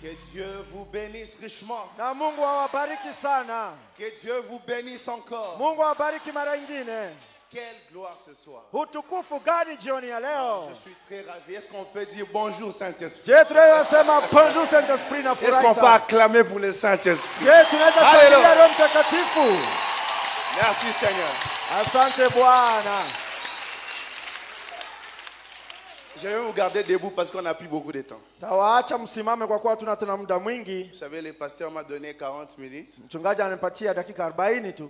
Que Dieu vous bénisse richement. Na Mungu awabariki sana. Que Dieu vous bénisse encore. Mungu awabariki mara nyingine. Quelle gloire ce soir. Utukufu gani jioni ya leo? Je suis très ravi. Est-ce qu'on peut dire bonjour Saint-Esprit? Je tunaweza sema bonjour Saint-Esprit na Est-ce qu'on furahi peut sana. acclamer pour le Saint-Esprit? Je tunaweza Alléluia. shangilia Roho Mtakatifu. Merci Seigneur. Asante Bwana. Je vais vous garder debout parce qu'on n'a plus beaucoup de temps. Tawaacha msimame kwa kuwa hatuna tena muda mwingi. Vous savez, le pasteur m'a donné 40 minutes. Mchungaji anipatia dakika 40 tu.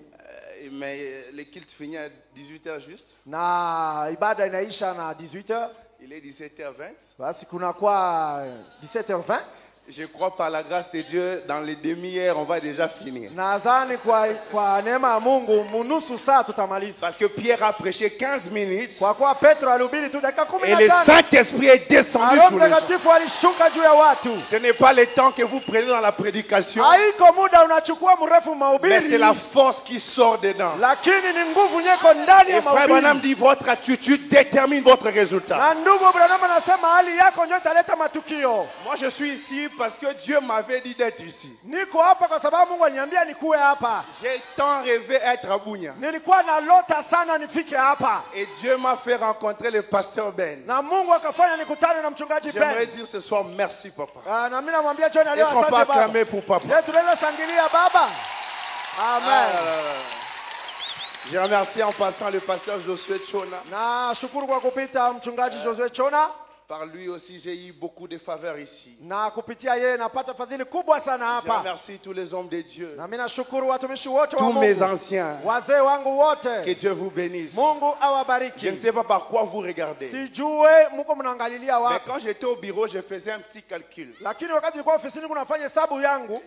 Mais le culte finit à 18h juste. Na ibada inaisha na 18h. Il est 17h20. Basi kuna kwa 17h20. Je crois par la grâce de Dieu, dans les demi-heures, on va déjà finir. Nadhani kwa neema ya Mungu nusu saa tutamaliza. Parce que Pierre a prêché 15 minutes. Kwa kuwa Petro alihubiri tu dakika 15. Et le Saint-Esprit est descendu sur les gens. Mtakatifu alishuka juu ya watu. Ce n'est pas le temps que vous prenez dans la prédication. Haiko muda unachukua mrefu mahubiri. Mais c'est la force qui sort dedans. Lakini ni nguvu nyeko ndani ya Et frère Branham mahubiri. dit, votre attitude détermine votre résultat. Na ndugu Branham anasema hali yako ndio italeta matukio. Moi je suis ici parce que Dieu m'avait dit d'être ici. Niko hapa kwa sababu Mungu aliniambia nikuwe hapa. J'ai tant rêvé être à Bunia. Nilikuwa nalota sana nifike hapa. Et Dieu m'a fait rencontrer le pasteur Ben. Na Mungu akafanya nikutane na mchungaji Ben. J'aimerais dire ce soir merci papa. Na mimi namwambia John leo Est-ce qu'on asante peut baba. acclamer pour papa? Je tunaweza shangilia baba. Amen. Je remercie en passant le pasteur Josué Chona. Na shukuru kwa kupita mchungaji Josué Chona. Par lui aussi, j'ai eu beaucoup de faveurs ici. Na kupitia yeye napata fadhili kubwa sana Je hapa. remercie tous les hommes de Dieu. Na mimi nashukuru watumishi wote wa Tous Mungu. mes anciens. Wazee wangu Que wote. Dieu vous bénisse. Mungu Je awabariki. ne sais pas par quoi vous regardez. Sijue mko mnaangalilia Mais wapi. quand j'étais au bureau, je faisais un petit calcul. Lakini wakati nilikuwa ofisini kunafanya hesabu yangu.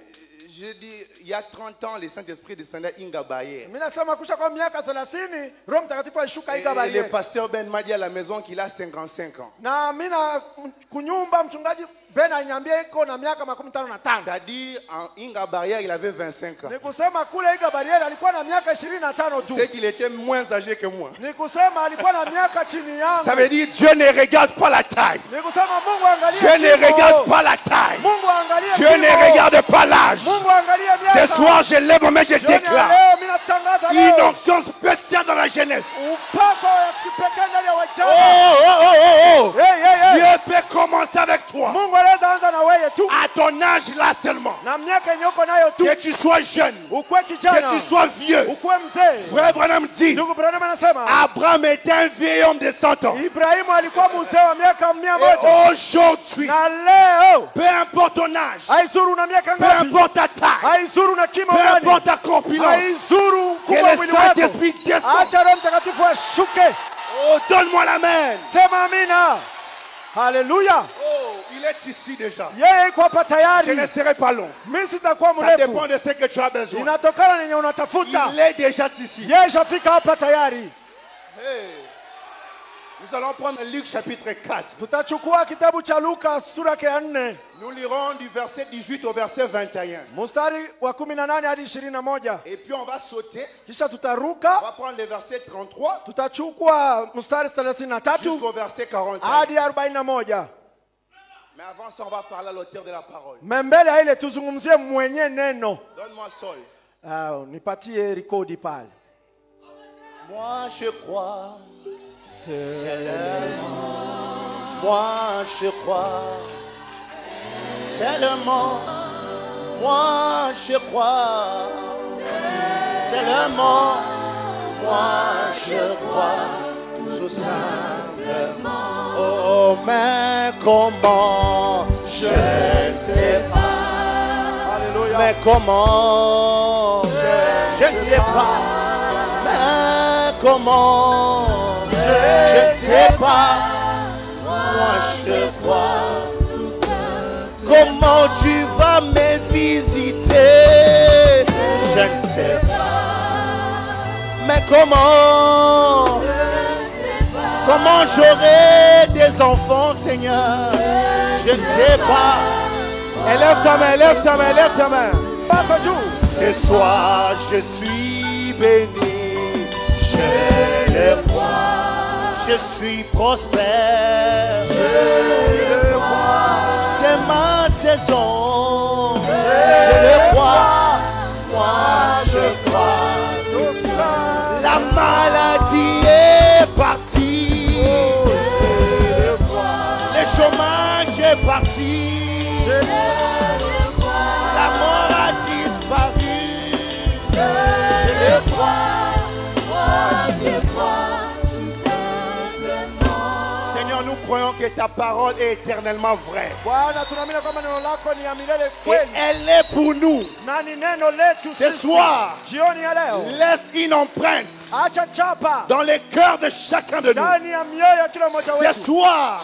Je dis, il y a 30 ans, le Saint-Esprit descendait à Inga Bayer. Mimi nasema kusha kwa miaka 30 Roho Mtakatifu alishuka Et Inga le Baye. pasteur Ben m'a dit à la maison qu'il a 55 ans. Na mimi na kunyumba mchungaji Ben aliniambia iko na miaka 55. C'est-à-dire, en Inga Bayer, il avait 25 ans. Nikusema kule Inga Baye alikuwa na miaka 25 tu. C'est qu'il était moins âgé que moi. Nikusema alikuwa na miaka chini yangu. Ça veut dire Dieu ne regarde pas la taille. Nikusema Mungu angalia. Dieu ne regarde pas la taille. Mungu angalia. Dieu ne regarde pas l'âge. Mungu angalia Ce miaka. soir, je lève ma main, je déclare Leo mimi natangaza une leo. onction spéciale dans la jeunesse. Upako wa kipekee ndani ya Oh, wajana. oh, oh, oh, oh. Hey, hey, hey. Dieu peut commencer avec toi. Mungu anaweza anza na wewe tu. À ton âge là seulement. Na miaka yenye uko nayo tu. Que tu sois jeune, Ukue kijana. que tu sois vieux. Ukue mzee. Frère Branham dit, Ndugu Branham anasema Abraham était un vieil homme de 100 ans. Ibrahimu alikuwa mzee wa miaka 100. Et aujourd'hui, Na leo peu importe ton âge, haizuru na miaka peu ngapi. importe ta taille, Haizuru na kimo peu gani. importe ta corpulence, Haizuru que kuwa le mwili wako. Saint-Esprit descende. Acha Roho Mtakatifu ashuke. Oh, donne-moi la main. Sema amina. Haleluya. Oh, il est ici déjà. Yeye iko hapa Je tayari. ne serai pas long. Mimi sitakuwa Ça dépend mrefu. de ce que tu as besoin. Inatokana na yenye unatafuta. Il est déjà ici. Yeye shafika hapa tayari. Hey. Nous allons prendre Luc chapitre 4. Tutachukua kitabu cha Luka sura ya 4. Nous lirons du verset 18 au verset 21. Mstari wa 18 hadi 21. Et puis on va sauter. Kisha On tutaruka. va prendre le verset 33 Tutachukua mstari 33 jusqu'au verset 41. hadi 41. Mais avant ça, on va parler à l'auteur de la parole. Mbele ya ile tuzungumzie mwenye neno. Donne-moi Saul. Nipatie rekodi pale. Moi je crois. Moi je crois. Seulement. Moi je crois. Seulement. Moi je crois. Tout simplement. Oh, mais comment? Je ne sais pas. Alléluia. Mais comment? Je ne sais pas. Mais comment? Je ne sais pas. Moi je crois. Comment tu vas me visiter? Je ne sais pas. Mais comment? Comment j'aurai des enfants, Seigneur? Je ne sais pas. Élève ta main, élève ta main, élève ta main. Ce soir, je suis béni. Je le crois. Je suis prospère. Je le crois. C'est ma saison. La mort a disparu. Je le crois. Seigneur, nous croyons que ta parole est éternellement vraie. Et elle est pour nous. Ce soir, laisse une empreinte dans les cœurs de chacun de nous. Ce soir,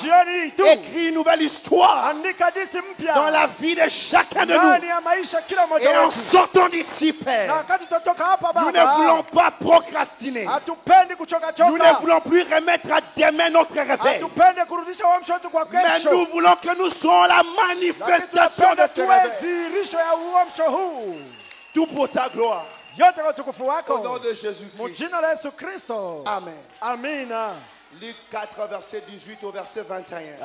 écris une nouvelle histoire dans la vie de chacun de nous. Et en sortant d'ici, Père, nous ne voulons pas procrastiner. Nous ne voulons plus remettre à demain notre réveil. Mais nous voulons que nous soyons la manifestation de ce réveil. Tout pour ta gloire. Au nom de Jésus-Christ. Amen. Amina. Luc 4, verset 18 au verset 21.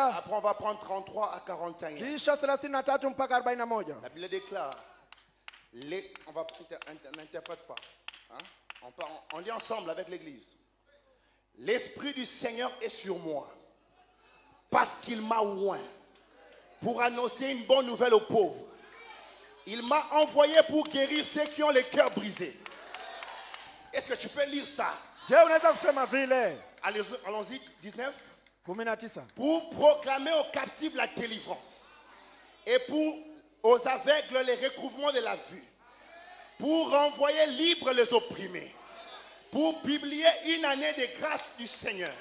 Après, on va prendre 33 à 41. La Bible déclare. On n'interprète pas. Hein? On lit ensemble avec l'église. L'Esprit du Seigneur est sur moi, parce qu'il m'a oint pour annoncer une bonne nouvelle aux pauvres. Il m'a envoyé pour guérir ceux qui ont les cœurs brisés. Est-ce que tu peux lire ça? Allons-y, 19. Pour proclamer aux captifs la délivrance et aux aveugles les recouvrements de la vue, pour renvoyer libres les opprimés, pour publier une année de grâce du Seigneur.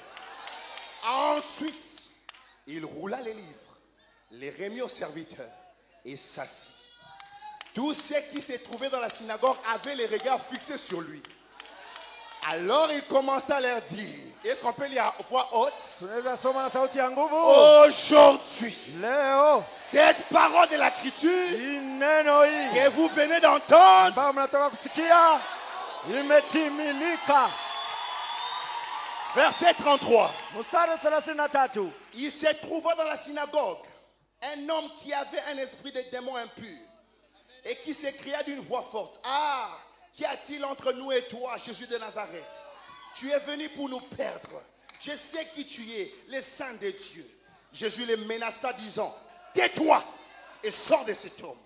Ensuite, il roula les livres, les remit aux serviteurs et s'assit. Tous ceux qui se trouvaient dans la synagogue avaient les regards fixés sur lui. Alors il commença à leur dire, est-ce qu'on peut lire à voix haute? Aujourd'hui, cette parole de l'Écriture que vous venez d'entendre, verset 33. Il se trouva dans la synagogue un homme qui avait un esprit de démon impur et qui s'écria d'une voix forte, ah, qu'y a-t-il entre nous et toi, Jésus de Nazareth? Tu es venu pour nous perdre. Je sais qui tu es, le Saint de Dieu. Jésus le menaça disant, tais-toi et sors de cet homme.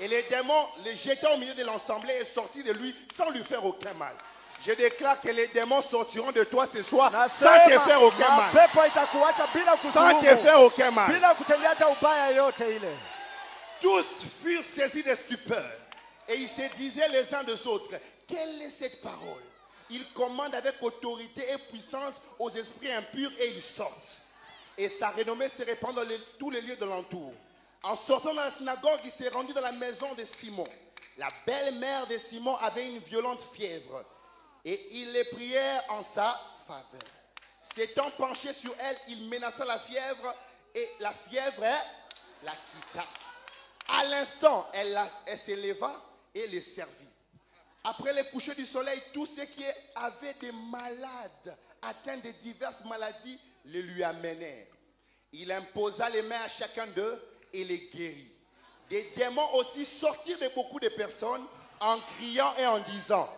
Et les démons les jeta au milieu de l'assemblée et sortirent de lui sans lui faire aucun mal. Je déclare que les démons sortiront de toi ce soir sans te faire aucun mal. Sans te faire aucun mal. Tous furent saisis de stupeur et ils se disaient les uns des autres, quelle est cette parole? Il commande avec autorité et puissance aux esprits impurs et ils sortent. Et sa renommée se répand dans tous les lieux de l'entour. En sortant de la synagogue, il s'est rendu dans la maison de Simon. La belle-mère de Simon avait une violente fièvre et ils les prièrent en sa faveur. S'étant penché sur elle, il menaça la fièvre et la fièvre la quitta. À l'instant, elle s'éleva et les servit. Après le coucher du soleil, tous ceux qui avaient des malades atteints de diverses maladies les lui amenèrent. Il imposa les mains à chacun d'eux et les guérit. Des démons aussi sortirent de beaucoup de personnes en criant et en disant,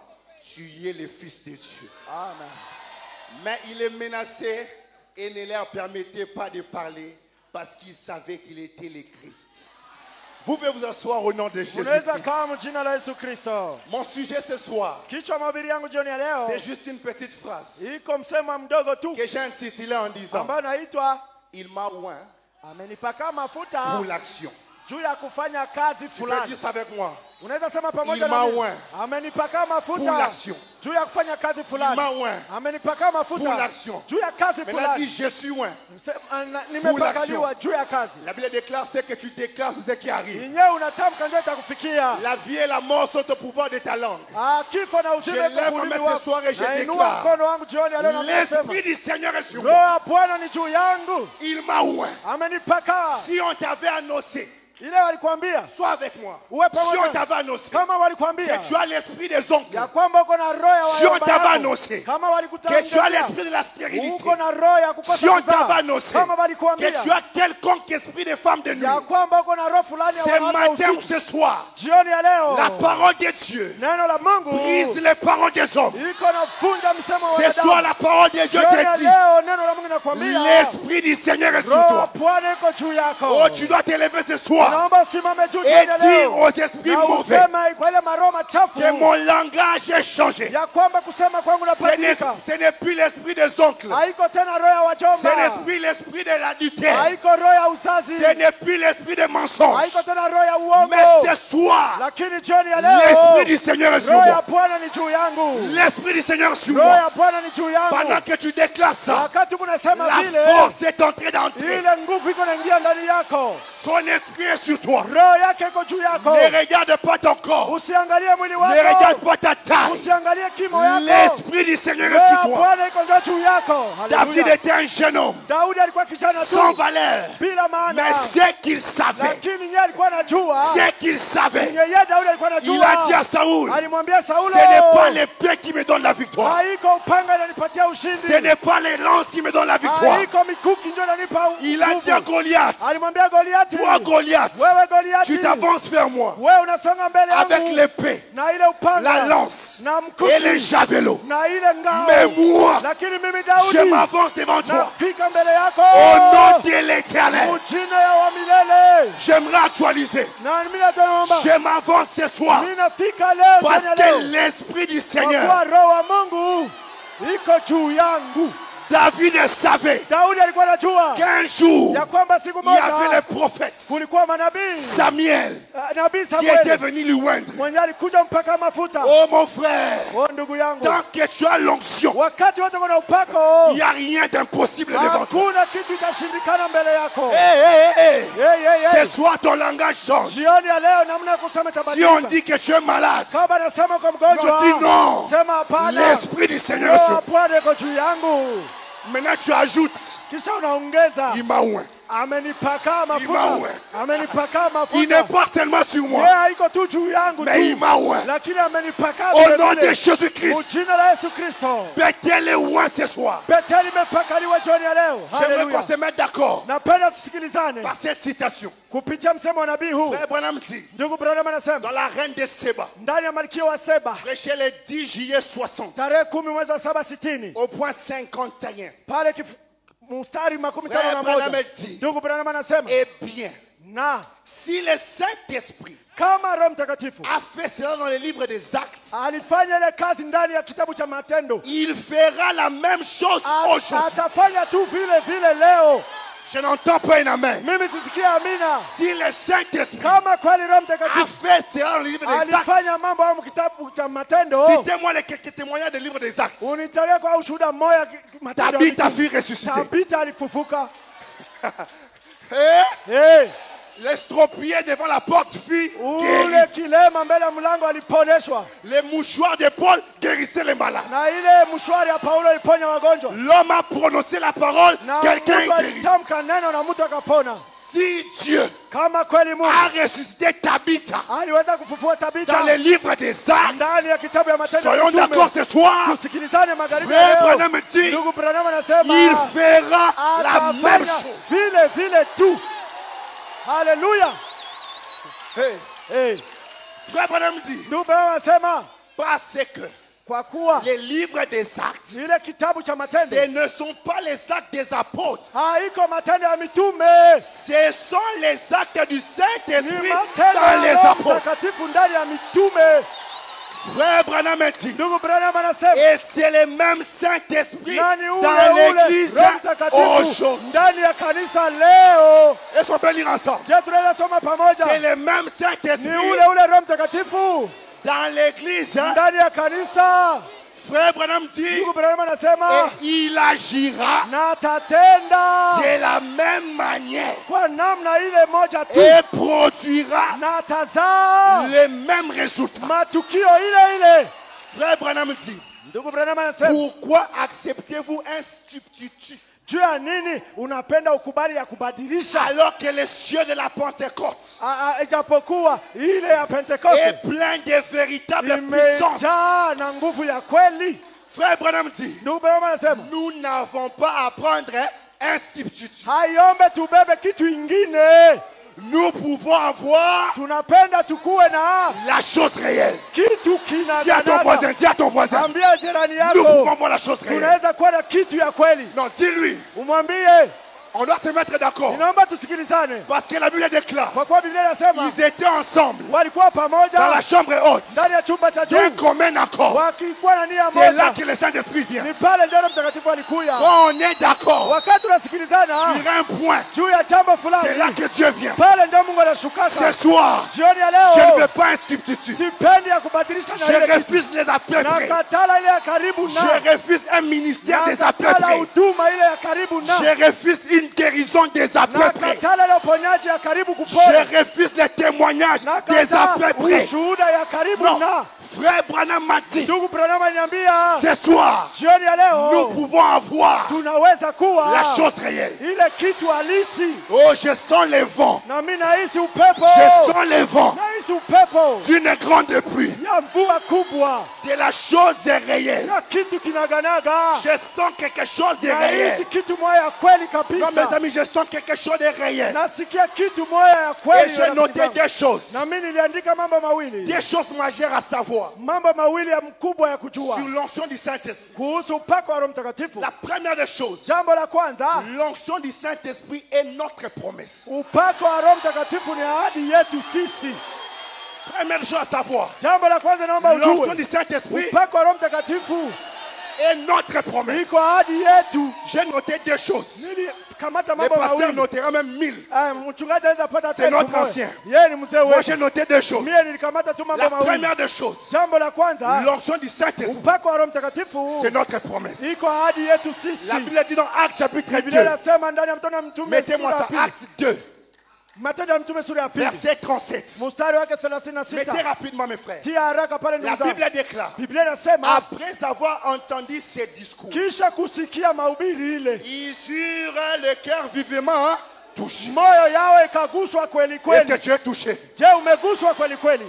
tu es le Fils de Dieu. Amen. Mais il les menaçait et ne leur permettait pas de parler parce qu'ils savaient qu'il était le Christ. Vous pouvez vous asseoir au nom de Jésus-Christ. Mon sujet ce soir, c'est juste une petite phrase que j'ai intitulée en disant, il m'a oint pour l'action. Tu peux dire ça avec moi. Il m'a oint pour l'action. Il m'a oint pour l'action. Maintenant dit je suis oint pour l'action. La Bible déclare ce que tu déclares, c'est ce qui arrive. La vie et la mort sont au pouvoir de ta langue. Je lève ma main ce soir et je déclare, l'Esprit du Seigneur est sur moi. Il m'a oint. Si on t'avait annoncé ile walikwambia sois avec moi. uwe Si on pamoja, t'avait annoncé kama walikwambia que tu as l'esprit des oncles, ya kwamba uko na roho ya si on wayomba t'avait yako, annoncé kama que tu as walikutangazia l'esprit de la stérilité, uko na roho ya si kukosa on t'avait kuzaa, annoncé kama que walikwambia tu as quelconque esprit de femme de nuit, ya kwamba uko na roho fulani ya ce wanawake matin ou usiku, ce soir, jioni ya leo la parole de Dieu neno la Mungu brise les paroles des hommes. iko na vunja msemo wa Ce soir, wanadamu. la parole de Dieu Jioni ya te dit, leo neno la Mungu inakwambia l'esprit du Seigneur est sur roho toi. wa Bwana iko juu yako. Oh, tu dois t'élever ce soir Naomba usimame juu et jioni ya dire leo aux esprits na mauvais useme kwa ile maroho machafu que mon langage est changé. ya kwamba kusema kwangu napandika. Ce n'est plus l'esprit des oncles. Haiko tena roho ya C'est wajomba, l'esprit de l'adultère. haiko roho ya uzazi, Ce n'est plus l'esprit des mensonges. haiko tena roho ya uongo. Mais ce soir, Lakini jioni ya l'esprit leo du Seigneur est sur roho ya moi. Bwana ni juu yangu, L'esprit du Seigneur est sur roho moi. ya Bwana ni juu Pendant yangu. que tu déclares ça, Wakati kunasema la vile, force est entrée d'entrer. ile nguvu iko naingia ndani yako, Son esprit est sur toi. roho yake iko juu yako. Ne regarde pas ton corps. Usiangalie mwili Ne regarde wako, pas ta taille. usiangalie kimo yako. L'esprit du Seigneur est Roho sur ya toi. Bwana iko ndio juu yako. David Haleluya. était un jeune homme Daudi alikuwa kijana sans tu valeur. bila maana, Mais ce qu'il savait, lakini yeye alikuwa anajua, ce qu'il savait, yeye Daudi alikuwa il a dit à anajua, Saoul, alimwambia Saulo, ce n'est pas l'épée qui me donne la victoire. haiko upanga inanipatia Ce ushindi, n'est pas les lances qui me donnent la victoire. haiko mikuki ndio inanipa Il a dit à nguvu. Goliath, Alimwambia Goliati, toi Goliath, wewe Goliati, tu t'avances vers moi wewe unasonga mbele avec yangu l'épée, na ile upanga la lance na et les mkuki javelots. na ile Mais ngao, moi, lakini mimi je Daudi m'avance devant toi. napika mbele yako Au nom de l'Éternel, ujina ya wa milele. j'aimerais actualiser. Na mimi naomba Je m'avance ce soir mimi nafika leo parce jioni ya que leo, l'Esprit du kwa Seigneur, kuwa roho wa Mungu iko juu yangu. David savait Daudi alikuwa anajua qu'un jour, ya kwamba siku il y avait moja les prophètes, kulikuwa manabii, Samuel, nabii qui était Samueli venu lui oindre. mwenye alikuja mpaka mafuta. Oh mon frère, Oh ndugu yangu, tant que tu as l'onction, wakati wote kuna upako, il n'y a rien d'impossible devant toi. hakuna kitu itashindikana mbele yako. Hey, hey, hey. Hey, hey, hey. Ce soir, ton langage change. Jioni ya leo namna ya kusema Si on tabadilika. dit que tu es malade, Kama nasema kwa on mgonjwa, dit non. sema hapana, L'Esprit du Seigneur est roho sur wa Bwana iko juu yangu. Maintenant, tu ajoutes, Kisha unaongeza, il m'a oint. amenipaka Ima mafuta, we. amenipaka Il n'est mafuta. pas seulement sur moi, Yeye haiko tu juu yangu mais il tu, m'a oint. lakini amenipaka Au vile nom de vile. Jésus-Christ, Jina la Yesu Kristo. Bethel est oint ce soir. Betheli imepakaliwa jioni ya leo. J'aimerais qu'on Haleluya. se mette d'accord Napenda tusikilizane par cette citation. kupitia msemo wa nabii huu. Frère Branham dit, Ndugu Branham anasema dans la reine de Séba, ndani ya malkia wa Seba prêché le 10 juillet 60, tarehe 10 mwezi wa 760 au point 51. pale mstari 51. Branham dit, Ndugu Branham anasema eh bien, na si le Saint-Esprit kama Roho Mtakatifu a fait cela dans le livre des Actes, alifanya ile kazi ndani ya kitabu cha Matendo, il fera la même chose aujourd'hui. atafanya tu vile vile leo. Je n'entends pas un amen. Mimi sisikia amina. Si le Saint-Esprit Kama kweli Roho a Mtakatifu fait cela dans le livre des Actes, alifanya mambo hayo kitabu cha Matendo, citez-moi les quelques témoignages du livre des Actes. unitalia kwa ushuhuda mmoja Matendo ya Tabitha Mitume. fut ressuscité. Tabitha alifufuka. Et l'estropié devant la porte fut guéri. Ule kilema mbele ya mlango aliponeshwa, Les mouchoirs de Paul guérissaient les malades. na ile mshwari ya Paulo iliponya wagonjwa, L'homme a prononcé la parole, na quelqu'un mtu est guéri. alitamka neno na mtu akapona. Si Dieu Kama kweli Mungu a ressuscité Tabitha aliweza kufufua Tabitha dans les livres des Actes, ndani ya kitabu ya Matendo ya soyons Mitume, d'accord ce soir, tusikilizane magharibi Frère ya leo. Branham dit, Ndugu Branham anasema il fera la même atafanya chose. vile vile tu. Haleluya. Hey. Hey. Frère Branham dit, Ndugu Branham anasema parce que kwa kuwa les livres des Actes, ile kitabu cha Matendo ce ne sont pas les actes des apôtres, haiko matendo ya mitume, ce sont les actes du ni Saint-Esprit matendo dans les ya Roho apôtres. Mtakatifu ndani ya mitume. Frère Branham dit, Ndugu Branham anasema et c'est le même Saint-Esprit nani dans ule l'église Roho Mtakatifu aujourd'hui. ndani ya kanisa leo. Est-ce qu'on peut lire ensemble? Je tunaweza soma pamoja, C'est le même ni Saint-Esprit ule Roho Mtakatifu dans l'église. ndani ya kanisa. Frère Branham dit, Ndugu Branham anasema et il agira na atatenda de la même manière kwa namna ile moja tu, et produira na atazaa le même résultat. matukio ile ile. Frère Branham dit, Ndugu Branham anasema pourquoi acceptez-vous un substitut Juu ya nini unapenda ukubali ya kubadilisha? Alors que les cieux de la Pentecôte Ijapokuwa ile ya Pentecoste est plein de véritables puissances. imejaa na nguvu ya kweli. Frère Branham dit, Ndugu Branham anasema nous n'avons pas à prendre un substitut. hayombe tubebe kitu ingine. Nous pouvons avoir Tunapenda tukuwe na la chose réelle. kitu Dis à ton voisin, kinaganaga. dis à ton voisin. Ambia jirani Nous pouvons yako avoir la chose réelle. tunaweza kuwa na kitu ya kweli. Non, dis-lui, Umwambie on doit se mettre d'accord. ninaomba tusikilizane. Parce que la Bible déclare, Kwa kuwa Biblia inasema ils étaient ensemble walikuwa dans la pamoja chambre haute, ndani ya chumba cha d'un juu commun accord. wakikuwa na nia C'est là moja. que le Saint-Esprit vient. Ni pale ndio Roho Mtakatifu alikuya. Quand on est d'accord Wakati tunasikilizana sur un point, juu ya jambo c'est là fulani, que Dieu vient. pale ndio Mungu Ce anashukaka. soir, Jioni ya je ne veux leo pas un substitut. sipendi ya kubadilisha na Je ile kitu. refuse les appels Na près. katala ile ya karibu na. Je refuse un ministère des appels Nakatala près. huduma ile ya karibu na. Je refuse une guérison des appels près. Nakatala ile uponyaji ya karibu Je kupona. refuse les témoignages des Nakatala appels près. ushuhuda ya karibu Non, na. frère Branham m'a dit, Ndugu Branham aliniambia ce soir, jioni ya nous leo pouvons avoir tunaweza kuwa la chose réelle. ile kitu halisi. Oh, je sens les vents. Na mimi nahisi upepo. Je sens les vents Nahisi upepo d'une grande pluie. ya mvua kubwa. De la chose réelle. Ya kitu kinaganaga. Je sens quelque chose de Nahisi réel. kitu moja ya kweli Non, mes kabisa. amis, je sens quelque chose de réel. Nasikia kitu moja ya Et kweli. j'ai noté deux choses. Na mimi niliandika mambo mawili. Des choses majeures à savoir Mambo mawili ya mkubwa ya kujua sur l'onction du Saint-Esprit. kuhusu upako wa Roho Mtakatifu. La première des choses, Jambo la kwanza, l'onction du Saint-Esprit est notre promesse. upako wa Roho Mtakatifu ni ahadi yetu sisi. Première chose à savoir, Jambo la kwanza naomba l'onction ujue, du Saint-Esprit upako wa Roho Mtakatifu est notre promesse. iko ahadi yetu. J'ai noté deux choses. Nilikamata Le mambo pasteur mawili. notera même 1000. Mchungaji anaweza pata C'est elfu notre moja. ancien. Yeye ni mzee Moi, wetu. j'ai noté deux choses. Mimi nilikamata tu mambo La mawili. première des choses, Jambo la kwanza, l'onction du Saint-Esprit, upako wa Roho Mtakatifu c'est notre promesse. iko ahadi yetu sisi. La Bible dit dans Actes chapitre Biblia 2, inasema ndani ya Matendo ya Mtume mettez-moi sura ya ça, pili. Actes 2, Matendo ya Mtume sura ya pili. verset 37. Mstari wake Mettez 36. rapidement, mes frères. Tia haraka pale La ndugu zangu. Bible déclare, Biblia inasema après avoir entendu ces discours, kisha kusikia mahubiri ile, ils eurent le cœur vivement touché. moyo yao ikaguswa kweli Est-ce kweli. que tu es touché? Je, umeguswa kweli kweli?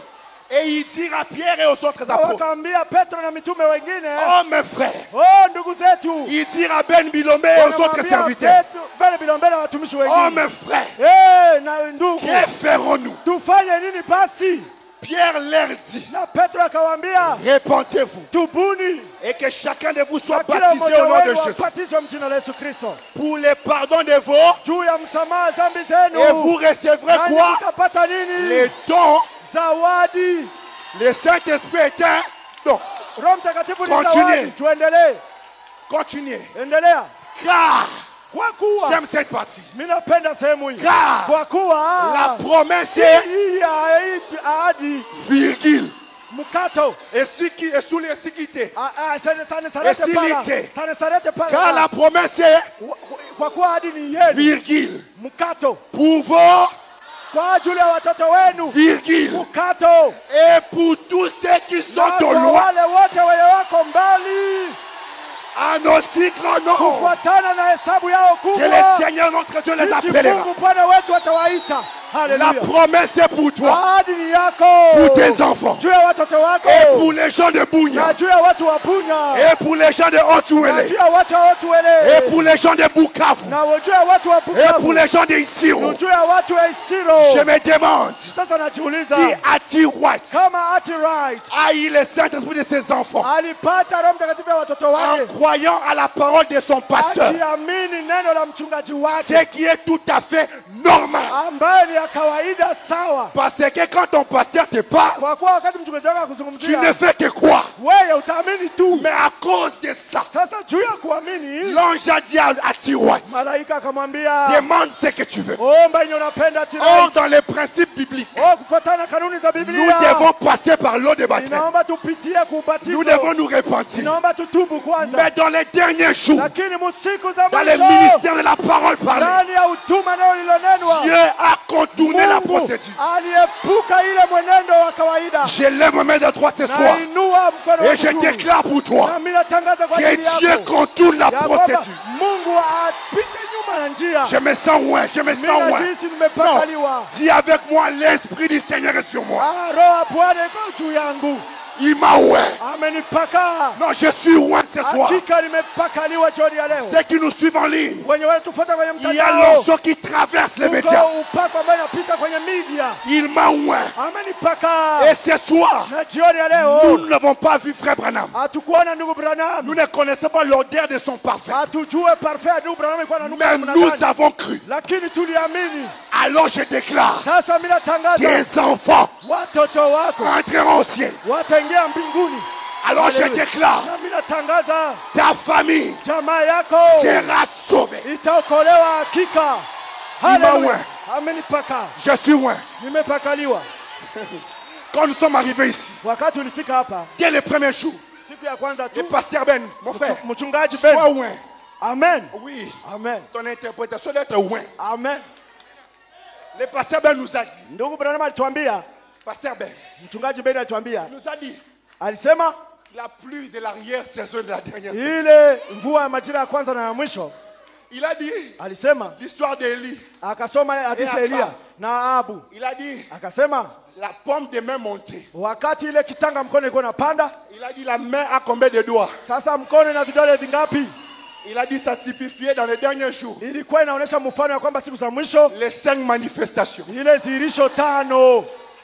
Et il dit à Pierre et aux autres apôtres, Wakaambia Petro na mitume wengine, oh mes frères, oh ndugu zetu, il dit à Ben Bilomé et aux autres wakamwambia serviteurs, Petro, Bele Bilombele na watumishi oh wengine, mes frères, na ndugu, que ferons-nous? tufanye nini basi? Pierre leur dit, Na Petro akawaambia, répentez-vous tubuni et que chacun de vous soit na kila baptisé mmoja au nom de wenu Jésus abatizwe mjina la Yesu Kristo pour le pardon de vos, juu ya msamaha dhambi et vous zenu, recevrez nanyi quoi? mtapata nini? Les dons. Zawadi. Le Saint-Esprit est un don. Roho Mtakatifu ni Continuez. zawadi. Tuendelee, Continuez. endelea. Car, Kwa kuwa j'aime cette partie. mimi napenda sehemu hii. Car Kwa kuwa la promesse est hii ahadi virgule. mkato Et sous les sécurités. sana Esilite. pala. Car la promesse est Kwa kuwa ahadi ni yenu virgule. mkato, Pour vos kwa ajili ya watoto wenu virgule. mkato, Et pour tous ceux qui sont na au kwa loin. wale wote wenye wako mbali En aussi grand nombre. kufuatana na hesabu yao Que le kubwa. Seigneur notre Dieu les Sisi appellera. Mungu Bwana wetu atawaita. La Haleluya. promesse est pour toi. Ahadi ni yako Pour tes enfants. juu ya watoto wako Et pour les gens de na Bounia. juu ya watu wa Bunya Et pour les gens de na Otuele. juu ya watu wa watu Et wele pour les gens de Bukavu. na juu ya watu wa Et pour Bukavu les gens de na Isiro. juu ya watu wa Je Isiro. me demande Sasa najiuliza si Ati White kama Ati Wright a eu le Saint-Esprit de ses enfants alipata Roho Mtakatifu ya watoto en wake croyant à la parole de son pasteur, akiamini neno la mchungaji wake ce qui est tout à fait normal. ambaye ni ya kawaida sawa, Parce que quand ton pasteur te parle, kwa kuwa wakati mchungaji wake tu akuzungumzia ne fais que croire. wewe utaamini tu. Mais à cause de ça, Sasa juu ya kuamini, l'ange a dit à Ati White, malaika akamwambia demande ce que tu veux. omba yenye unapenda Ati Or, Wright. dans les principes bibliques, Kufuatana na kanuni za nous Biblia devons passer par l'eau de baptême. inaomba tupitie Nous kubatizo, devons nous repentir. inaomba tutubu kwanza, Mais dans les derniers jours, lakini musiku za dans le mwisho ministère de la parole parlée, ndani ya huduma neno lilonenwa, Dieu a contourné la Mungu procédure. aliepuka ile mwenendo wa kawaida. Je lève ma main de droite ce soir. Nainua mkono Et wa je kuume. déclare pour toi Na mimi natangaza kwa que ajili Dieu yako contourne la ya kwamba procédure. Mungu apite nyuma na njia. Je me sens loin, je me sens Mimi loin. najihisi Non, nimepakaliwa. dis avec moi, l'Esprit du Seigneur est sur moi. Roho ya Bwana iko juu yangu. Il m'a oint. Amenipaka. Non, je suis loin ce soir. Hakika nimepakaliwa jioni ya leo. Ceux qui nous suivent en ligne, Wenye wanatufuata kwenye il y a mtandao. l'onction qui traverse les médias. Uko upako ambaye unapita kwenye media. Il m'a oint. Amenipaka. Et ce soir, Na jioni ya nous leo n'avons pas vu Frère Branham. hatukuona ndugu Branham. Nous ne connaissons pas l'odeur de son parfum. Hatujue parfait ya ndugu Branham ilikuwa inanuka Mais namna nous gani. avons cru. Lakini tuliamini. Alors je déclare, Sasa mimi natangaza tes enfants watoto wako entreront au ciel. wataingia mbinguni. Alors je Hallelujah. déclare, Na mimi natangaza ta famille jamaa yako sera sauvée. itaokolewa hakika. Hallelujah. Amenipaka. Je suis loin. Nimepakaliwa. Quand nous sommes arrivés ici, Wakati ulifika hapa dès le premier jour, siku ya kwanza le tu pasteur Ben, mon frère, mchungaji sois Ben. loin. Amen. Oui, Amen. ton interprétation doit être loin. Amen. Le pasteur Ben nous a dit, Ndugu Branham alituambia, pasteur Ben, mchungaji Ben alituambia, il nous a dit, alisema la pluie de l'arrière-saison de la dernière saison. ile mvua ya majira ya kwanza na ya mwisho, Il a dit alisema l'histoire d'Élie. akasoma hadithi ya Elia na Ahabu, Il a dit akasema la pomme de main montée. wakati ile kitanga mkono ilikuwa inapanda, Il a dit la main a combien de doigts? sasa mkono na vidole vingapi? Il a dit ça typifiait dans les derniers jours Ilikuwa inaonyesha mfano ya kwamba siku za mwisho les 5 manifestations. ile zihirisho 5.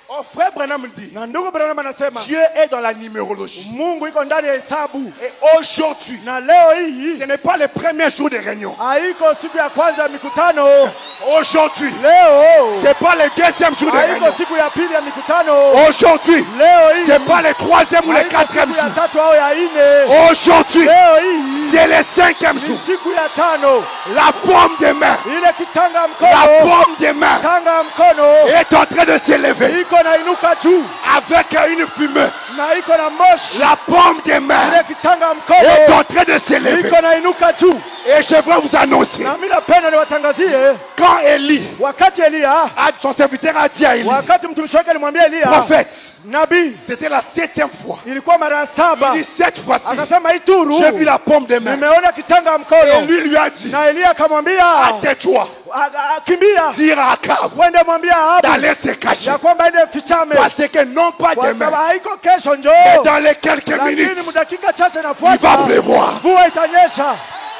Oh, frère Branham dit, Na ndugu Branham anasema Dieu est dans la numérologie. Mungu iko ndani ya hesabu, Et aujourd'hui, na leo hii ce n'est pas le premier jour de réunion. haiko siku ya kwanza ya mikutano. Aujourd'hui, Leo c'est pas le deuxième jour de haiko réunion. siku ya pili ya mikutano. Aujourd'hui, Leo hii c'est pas le troisième ou le haiko quatrième siku ya jour. tatu au ya nne. Aujourd'hui, Leo hii c'est le 5e ni jour. siku ya 5. La pomme de main, Ile kitanga la mkono, pomme de main kitanga mkono est en train de s'élever iko na inuka juu avec une fumée. na iko na moshi. La pomme de main Ile kitanga est mkono en train de s'élever. iko na inuka juu. Et je veux vous annoncer, Na mimi napenda niwatangazie, quand Élie, wakati Elia, son serviteur a dit à Élie, wakati mtumishi wake alimwambia Elia, prophète, nabii, c'était la 7e fois. ilikuwa mara ya Il 7. dit, cette fois-ci, Akasema ituru j'ai vu la pomme de main. nimeona kitanga Et mkono. lui a dit, Na Elia akamwambia, tais-toi, kimbia dire à Akab wende mwambia Ahabu d'aller se cacher. ya kwamba ende fichame, Parce que non pas kwa sababu demain, haiko kesho mais njoo, dans les quelques lakini minutes, mudakika chache il va nafuata pleuvoir. mvua itanyesha.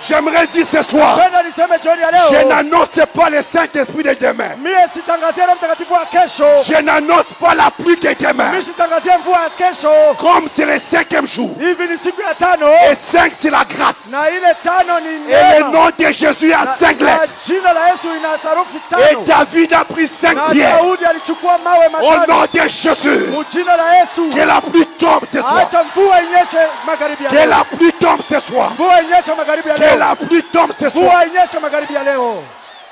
J'aimerais dire ce soir, Penda niseme jioni ya je leo, n'annonce pas le Saint-Esprit de demain. mie sitangazie Roho Mtakatifu wa kesho, Je n'annonce pas la pluie de demain. mie sitangazie mvua ya kesho. Comme c'est le 5e jour. Hivi ni siku ya 5 Et 5 c'est la grâce. na ile 5 ni Et le neema. nom de Jésus a 5 Na lettres. jina la Yesu ina sarufi Et 5. David a pris 5 Na pierres. Daudi alichukua mawe Au matano. nom de Jésus. Mu jina la Yesu, Que la pluie tombe ce soir. acha mvua inyeshe magharibi ya Que leo. la pluie tombe ce soir. Mvua inyeshe magharibi ya Que leo. la pluie tombe ce soir. Mvua inyeshe magharibi ya leo.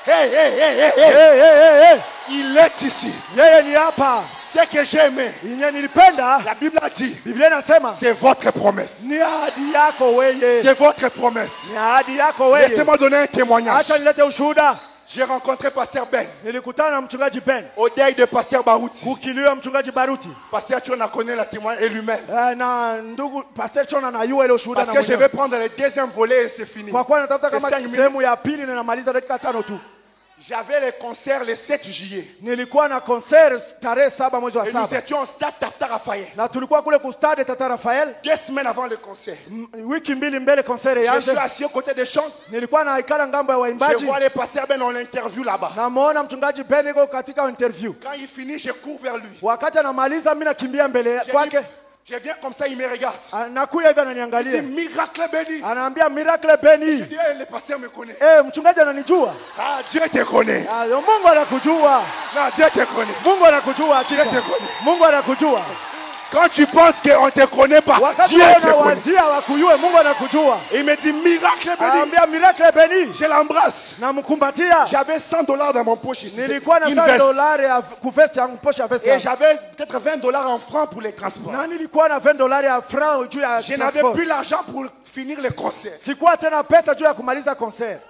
Hey, hey, hey, hey, hey. Hey, hey, hey, hey. Il est ici. Yeye ni hapa. Ce que j'ai aimé, Yenye nilipenda, la Bible a dit, Biblia inasema c'est votre promesse. ni ahadi yako wewe. C'est votre promesse. Ni ahadi yako wewe. Laissez-moi donner un témoignage. Acha nilete ushuhuda. J'ai rencontré Pasteur Ben Nilikutana na mchungaji Ben au deuil de Pasteur Barouti. kukiliwa mchungaji Baruti. Pasteur Chona connaît le témoignage et lui-même. Na ndugu Pastor Chona na yule ile ushuhuda Parce na que je mwenyewe. vais prendre le deuxième volet et c'est fini. Kwa kuwa natafuta C'est kama 5 minutes. sehemu ya pili na namaliza dakika 5 tu. J'avais le concert le 7 juillet. Nilikuwa na concert tarehe 7 mwezi wa Et nous 7. étions au stade Tata Raphaël. Na tulikuwa kule ku stade Tata Rafael 2 semaines avant le concert. wiki mbili mbele concert Je yanze. suis assis aux côtés des chants. Nilikuwa naikala ngambo ya Je waimbaji. vois le pasteur Ben en interview là-bas. Namuona mchungaji Ben yuko katika interview. Quand il finit, je cours vers lui. Wakati anamaliza mimi nakimbia mbele Je, kwake. je viens comme ça, il me regarde. Nakuya hivi Il dit ananiangalia. miracle béni. Anaambia miracle Beni. Je dis, le pasteur me connaît. Mchungaji ananijua. Ah, Dieu te connaît. Mungu anakujua. Non, Dieu te connaît. Mungu anakujua hakika. Dieu te connaît. Mungu anakujua. Quand tu penses qu'on ne te connaît pas, Wakati Dieu te wana connaît. wazia wakujue, Mungu anakujua. Il me dit miracle béni. Anaambia miracle Beni. Je l'embrasse. Namkumbatia. J'avais $100 dans mon poche ici. Nilikuwa na Une $100 veste. ya kuvesti yangu posha ya vesti Et yangu. j'avais peut-être $20 en francs pour les transports. Na nilikuwa na $20 ya franc juu ya Je n'avais transport. plus l'argent pour finir le concert. Sikuwa tena pesa juu ya kumaliza concert.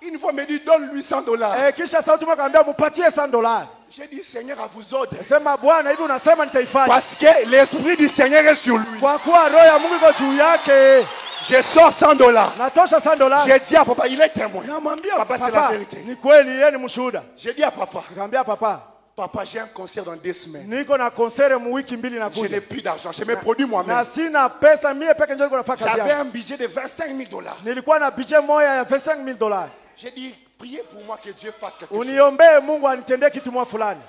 Une fois, me dit, donne-lui $100. Kisha sauti moja akaniambia mupatie $100. J'ai dit, Seigneur, à vous ordres. Sema Bwana, hivi unasema nitaifanya. Parce que l'esprit du Seigneur est sur lui. Kwa kuwa roho ya Mungu iko juu yake. Je sors $100. Natosha $100. J'ai dit à papa, il est témoin. Namwambia Papa, c'est la papa, vérité. ni kweli yeye ni mshuhuda. J'ai dit à papa, Nikamwambia papa, papa, j'ai un concert dans 2 semaines. niko na konsere mu wiki mbili na Je n'ai kuja. plus d'argent. Je me produis moi-même. Na sina pesa mie peke ndio niko nafanya kazi J'avais yangu. un budget de $25,000. Nilikuwa na budget moja ya $25,000. J'ai dit, priez pour moi que Dieu fasse quelque chose. Uniombee Mungu anitendee kitu mwa fulani.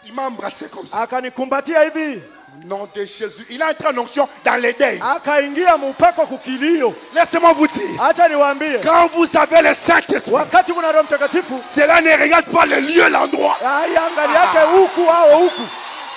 Il m'a embrassé comme ça. Akanikumbatia hivi. Nom de Jésus. Il a entré en onction dans les deuils. Akaingia mpako kukilio. Laissez-moi vous dire. Acha niwaambie. Quand vous avez le Saint-Esprit, Wakati kuna Roho Mtakatifu, cela ne regarde pas le lieu, l'endroit. angali yake huku au huku.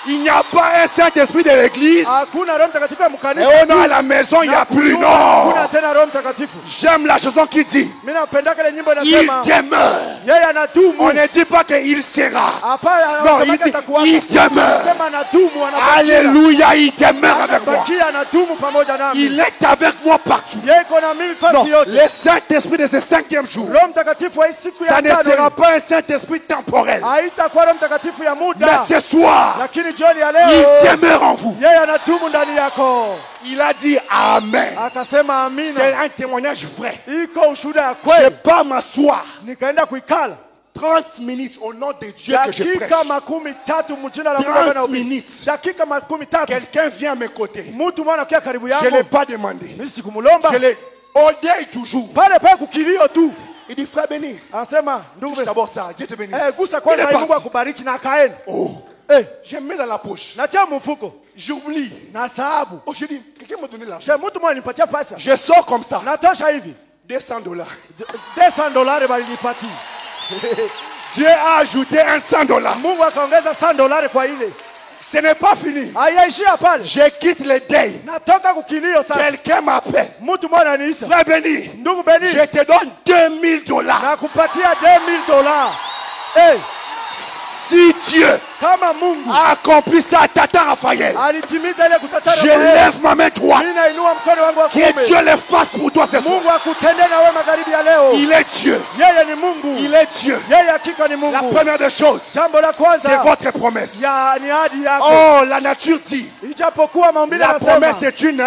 Il n'y a pas un Saint-Esprit de l'église. Hakuna Roho Mtakatifu ya Et mkanisa. on a à la maison, il n'y a plus. Non. Hakuna tena Roho Mtakatifu. J'aime la chanson qui dit, Mimi napenda kile nyimbo il inasema demeure. yeye anadumu. On ne dit pas qu'il sera. Hapana, Non, il dit, il demeure. Anasema anadumu, anabakia. Alléluia, il demeure avec moi. Anabakia, anadumu pamoja nami. Il est avec moi partout. Yeye iko na mimi Non, fasi yote. le Saint-Esprit de ce 5e jour, Roho Mtakatifu wa siku ça ya ne tano. sera pas un Saint-Esprit temporel. Haitakuwa Roho Mtakatifu ya Mais muda. ce soir, Lakini jioni ya il leo demeure en vous. yeye anadumu ndani yako. Il a dit Amen. Akasema amina. C'est un témoignage vrai. Iko ushuhuda ya Je ne vais kweli. pas m'asseoir Nikaenda kuikala 30 minutes au nom de Dieu que je prêche. dakika 13 mjina la Mungu 30 na ubiri. minutes. Dakika 13. Quelqu'un vient à mes côtés. Mtu mwana kia karibu Je ne l'ai yangu. pas demandé. Mimi sikumlomba. Je l'ai au deuil toujours. Pale pale kukilio tu. Il dit frère béni. Anasema ndugu Touche d'abord ça. Dieu te bénisse. gusa Il kwanza est hii Mungu parti. akubariki na akaenda. Oh. Eh, Je mets dans la poche. natia mfuko. J'oublie. Na sababu. Oh, je dis, quelqu'un m'a donné l'argent. Je mtu mwana nipatia pesa. Je sors comme ça. Natosha hivi. $200. $200 balinipatia. Dieu a ajouté un $100. Mungu akaongeza $100 kwa ile. Ce n'est pas fini. Haiyaishia pale. Je quitte le deuil. Natoka kukilio sasa. Quelqu'un m'appelle. Mtu mwana aniita. Frère béni. Ndugu Beni. Je te donne $2,000. Nakupatia $2,000. Eh, Si Dieu kama Mungu a accompli ça à Tata Raphaël, alitimiza ile kutatana je kwa yeye. lève ma main droite. Mimi nainua mkono wangu wa Que kuume. Dieu le fasse pour toi ce soir. Mungu akutendee na wewe magharibi ya leo. Il est Dieu. Yeye ni Mungu. Il est Dieu. Yeye hakika ni La Mungu. première des choses, Jambo la c'est kwanza votre promesse. ya ni ahadi yako. Oh, la nature dit, Ijapokuwa maumbile la yanasema promesse est une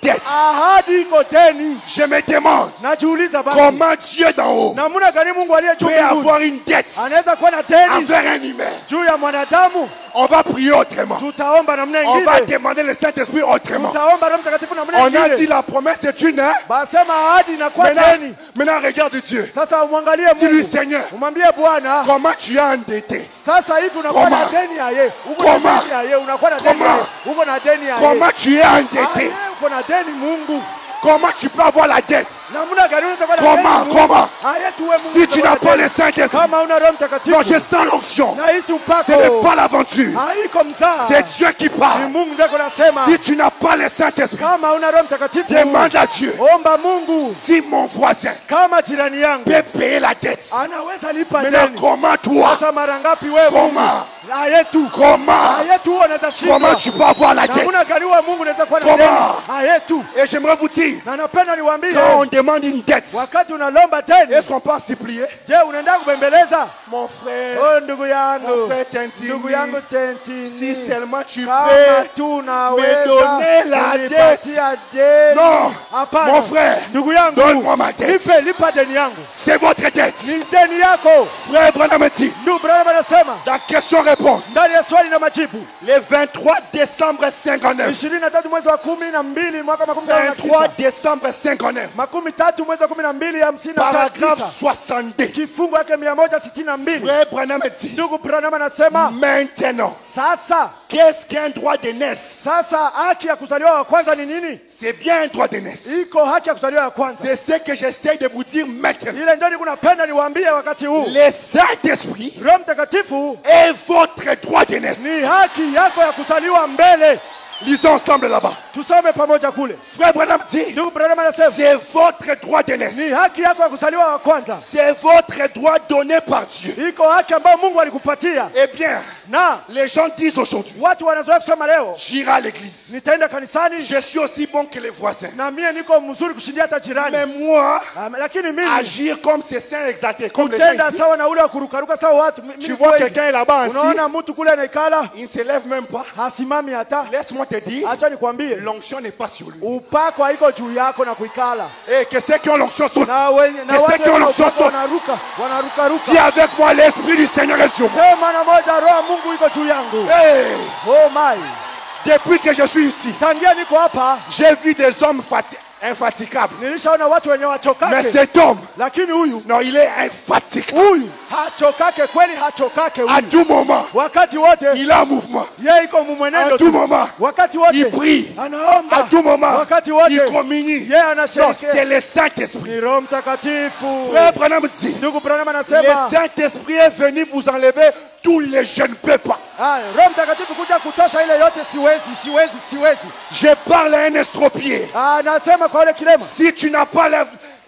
dette. ahadi iko deni. Je me demande Najiuliza basi comment Dieu d'en haut namna gani Mungu aliye juu peut mbinguni avoir une dette anaweza kuwa na deni envers un humain. juu ya mwanadamu. On va prier autrement. Tutaomba namna On va ingine. demander le Saint-Esprit autrement. Tutaomba Roho Mtakatifu namna On a dit ingine. la promesse est une. Basema ahadi inakuwa Maintenant, deni. maintenant regarde Dieu. Sasa umwangalie Dis-lui, Mungu. Seigneur, Umwambie Bwana, comment tu as endetté? sasa hivi unakuwa na Comment? deni ya yeye. Uko na Comment? deni ya yeye, unakuwa na deni ya Comment? yeye. Uko na deni ya yeye. Comment tu es endetté? Uko na deni Mungu. Comment tu peux avoir la dette? Namna gani unaweza kuwa na Comment? deni? Comment? Haya tuwe Mungu. Si tu n'as pas le Saint-Esprit, kama una Roho Mtakatifu. non, je sens l'onction. Na hisi upako. Ce n'est pas l'aventure. Haiko mzaa. C'est Dieu qui Ni parle. Mungu ndiye anasema. Si tu n'as pas le Saint-Esprit, Kama una Roho Mtakatifu. demande à Dieu. Omba Mungu. Si mon voisin Kama jirani yangu peut payer la dette, anaweza lipa maintenant deni. comment toi? Sasa mara ngapi wewe Mungu? Comment? Ayetu. Comment? Ayetu unaweza shika. Comment tu peux avoir la dette? Namna gani wewe Mungu unaweza kuwa na Comment? deni? Ayetu. Et j'aimerais vous dire, Na napenda niwaambie quand on demande une dette, wakati unalomba deni, est-ce qu'on peut en supplier? je unaenda kubembeleza? Mon frère, Oh ndugu mon yangu. frère Tintini, Ndugu yangu Tentini. si seulement tu Kama peux tu unaweza donner la kunipatia deni. Non, Hapana. mon frère, Ndugu yangu. donne-moi ma dette. Lipa deni yangu. C'est votre dette. Ni deni yako. Frère Branham dit, Ndugu Branham anasema dans question-réponse, ndani ya swali na majibu. le 23 décembre 59, 23 mwezi wa 12 mwaka 23 19. décembre 59, 13 mwezi wa 12 paragraphe 59. 62, Kifungu yake 162. Frère Branham dit, Ndugu Branham anasema maintenant, sasa qu'est-ce qu'un droit de naissance? sasa haki ya kuzaliwa wa kwanza ni nini? C'est bien un droit de naissance. Iko haki ya kuzaliwa ya kwanza. C'est ce que j'essaie de vous dire maintenant. Ile ndio kunapenda niwaambie wakati huu. Le Saint-Esprit Roho Mtakatifu est votre droit de naissance. ni haki yako ya kuzaliwa mbele. Lisons ensemble là-bas. Tusome pamoja kule. Frère Branham dit, Ndugu Branham anasema c'est votre droit de naissance. ni haki yako ya kuzaliwa wa kwanza. C'est votre droit donné par Dieu. Iko haki ambayo Mungu alikupatia. Eh bien, Na Les gens disent aujourd'hui, watu wanazoea kusema leo, j'irai à l'église. nitaenda kanisani, Je suis aussi bon que les voisins. na mie niko mzuri kushindia hata jirani. Mais moi, Lakini mimi agir comme ces saints exaltés, comme les gens kutenda ici. sawa na ule wa kurukaruka sawa watu. Tu vois quelqu'un est là-bas assis, Unaona mtu kule anaikala, il ne se lève même pas. hasimami hata. Laisse-moi te dire, Acha nikwambie, l'onction n'est pas sur lui. upako haiko juu yako na kuikala. Et que ceux qui ont l'onction sautent. Na wenye na Que ceux watu qui ont wenye l'onction upako sautent. wanaruka. Dis avec moi, l'Esprit du Seigneur est sur moi. Sema na moja, roho ya Mungu iko juu yangu. Hey, Oh my. depuis que je suis ici, Tangia niko hapa, j'ai vu des hommes infatigables. nilishaona watu wenye Mais wachokake. cet homme, Lakini huyu non, il est infatigable. huyu hachokake kweli, hachokake À huyu. tout moment, Wakati wote il a un mouvement. yeye iko À mumwenendo tout tu. moment, Wakati wote il prie. anaomba. À tout moment, Wakati wote il communie. yeye Non, anashiriki. c'est le Saint-Esprit. Ni Roho Mtakatifu. Frère Branham dit, Ndugu Branham le anasema, Saint-Esprit est venu vous enlever tous les je ne peux pas. Roho Mtakatifu kuja kutosha ile yote siwezi. Je parle à un estropié. Anasema kwa ile kilema, Si tu n'as pas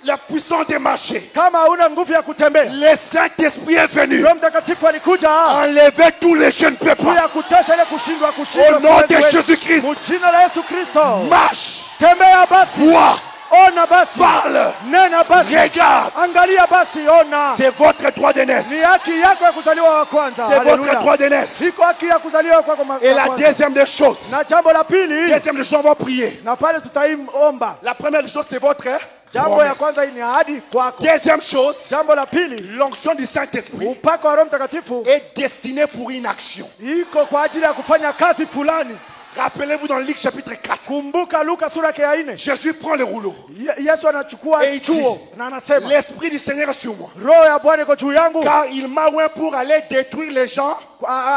la puissance de marcher, kama hauna nguvu ya kutembea, le Saint-Esprit est venu Roho Mtakatifu alikuja enlever tous les je ne peux juu pas. ya kutosha ile kushindwa. Au nom de Jésus-Christ, Mjina la Yesu Kristo, marche, tembea basi, vois, ona basi, parle, nena basi, regarde. angalia basi, ona. C'est votre droit de Ni naissance. haki yako ya kuzaliwa wa kwanza. C'est votre Haleluya. droit de naissance. Iko haki ya kuzaliwa kwako Et wa la kwanza. deuxième des choses, Na jambo la pili, deuxième des choses, on va prier. na pale tutaimomba. La première chose, c'est votre Jambo ya promesse. kwanza ni ahadi kwako. Deuxième chose, Jambo la pili, l'onction du Saint-Esprit upako wa Roho Mtakatifu est destinée pour une action. iko kwa ajili ya kufanya kazi fulani. Rappelez-vous dans Luc chapitre 4, Kumbuka Luka sura yake ya 4. Jésus prend le rouleau. Yesu anachukua Et il dit, chuo na anasema, l'Esprit du Seigneur est sur moi. Roho ya Bwana iko juu yangu, Car il m'a oint pour aller détruire les gens.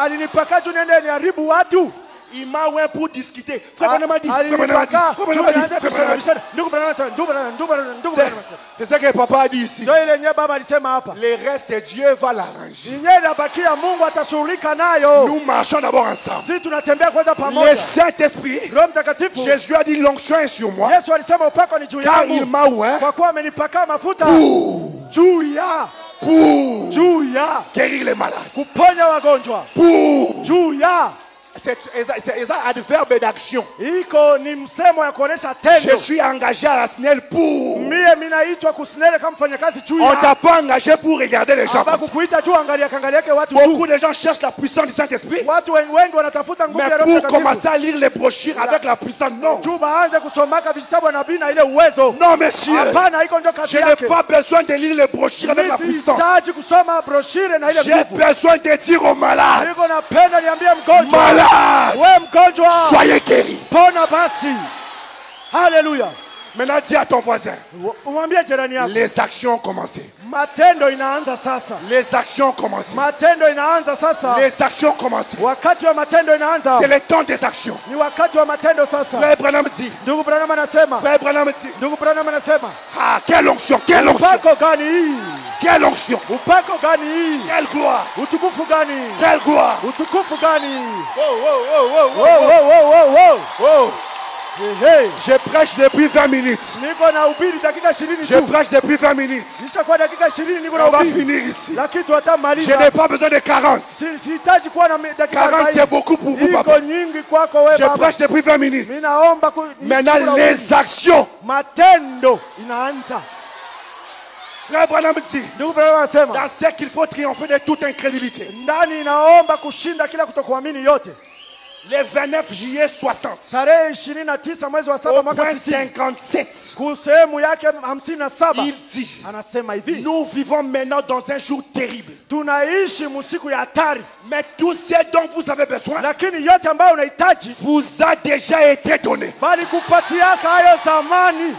alinipaka juu niende niharibu watu. Il m'a oint pour discuter. Frère Branham a dit, Frère Branham a dit, Alinipaka Frère Branham a dit, Frère Branham a dit. ndugu Branham anasema, ndugu Branham. C'est ce que papa a dit ici. Ndio ile yenyewe baba alisema hapa. Le reste, Dieu va l'arranger. Yenyewe inabakia, Mungu atashughulika nayo. Nous marchons d'abord ensemble. Sisi tunatembea kwanza Le pamoja. Saint-Esprit, Roho Mtakatifu, Jésus a dit, l'onction est sur moi. Yesu alisema upako ni juu Car il yangu m'a oint kwa kuwa amenipaka mafuta pour juu ya guérir les malades. kuponya wagonjwa, Pour. juu ya. C'est un adverbe d'action. Iko ni msemo ya kuonesha Je tendo. suis engagé à la SNEL pour. Mie minaitwa kusinele kama mfanyakazi juu On ya. t'a pas engagé pour regarder les gens. Hapa Comme ça. kukuita juu angalia yake watu Beaucoup tu. de gens cherchent la puissance du Saint-Esprit. Watu wengi wanatafuta nguvu Mais ya Roho pour Mtakatifu. commencer à lire les brochures avec la puissance, non. Juu baanze kusomaka vitabu na nabii na ile uwezo. Non, monsieur. Hapana, iko ndio kazi Je n'ai yake. pas besoin de lire les brochures avec la Mimi puissance. sihitaji kusoma brochure na ile J'ai nguvu. besoin de dire aux malades, Niko napenda niambie mgonjwa. malades, Wewe mgonjwa. soyez guéris. Pona basi. Haleluya. Maintenant, dis à ton voisin, Umwambie jirani yako. les actions ont commencé. Matendo inaanza sasa. Les actions ont commencé. Matendo inaanza sasa. Les actions ont commencé. Wakati wa matendo inaanza. C'est le temps des actions. Ni wakati wa matendo sasa. Frère Branham dit, Ndugu Branham anasema. Frère Branham dit, Ndugu Branham anasema. ah, quelle onction, quelle onction, Upako gani hii? quelle onction, Upako gani hii? quelle gloire, Utukufu gani? quelle gloire. Utukufu gani? Oh, oh, oh, oh, Wow, wow, wow, wow, wow. oh. Hey. Je prêche depuis 20 minutes. Niko na ubiri dakika 20 Je tu. prêche depuis 20 minutes. Nishakuwa dakika 20 niko na On va ubiri. finir ici. Lakini Je tutamaliza. n'ai pas besoin de 40. Sihitaji kuwa na dakika 40, c'est 40. beaucoup pour vous, Iko papa. nyingi kwako wewe Je baba. prêche depuis 20 minutes. Mimi naomba Maintenant, les actions. matendo inaanza. Frère Branham dit, Ndugu Branham anasema dans ce qu'il faut triompher de toute incrédulité. ndani inaomba kushinda kila kutokuamini yote. Le 29 juillet 60, Tarehe 29 mwezi wa 7 au mwaka point 60. 57, Kusehemu yake 57 il dit, anasema hivi, nous vivons maintenant dans un jour terrible. tunaishi musiku ya hatari, Mais tout ce dont vous avez besoin lakini yote ambayo unahitaji vous a déjà été donné. bali kupatiaka hayo zamani,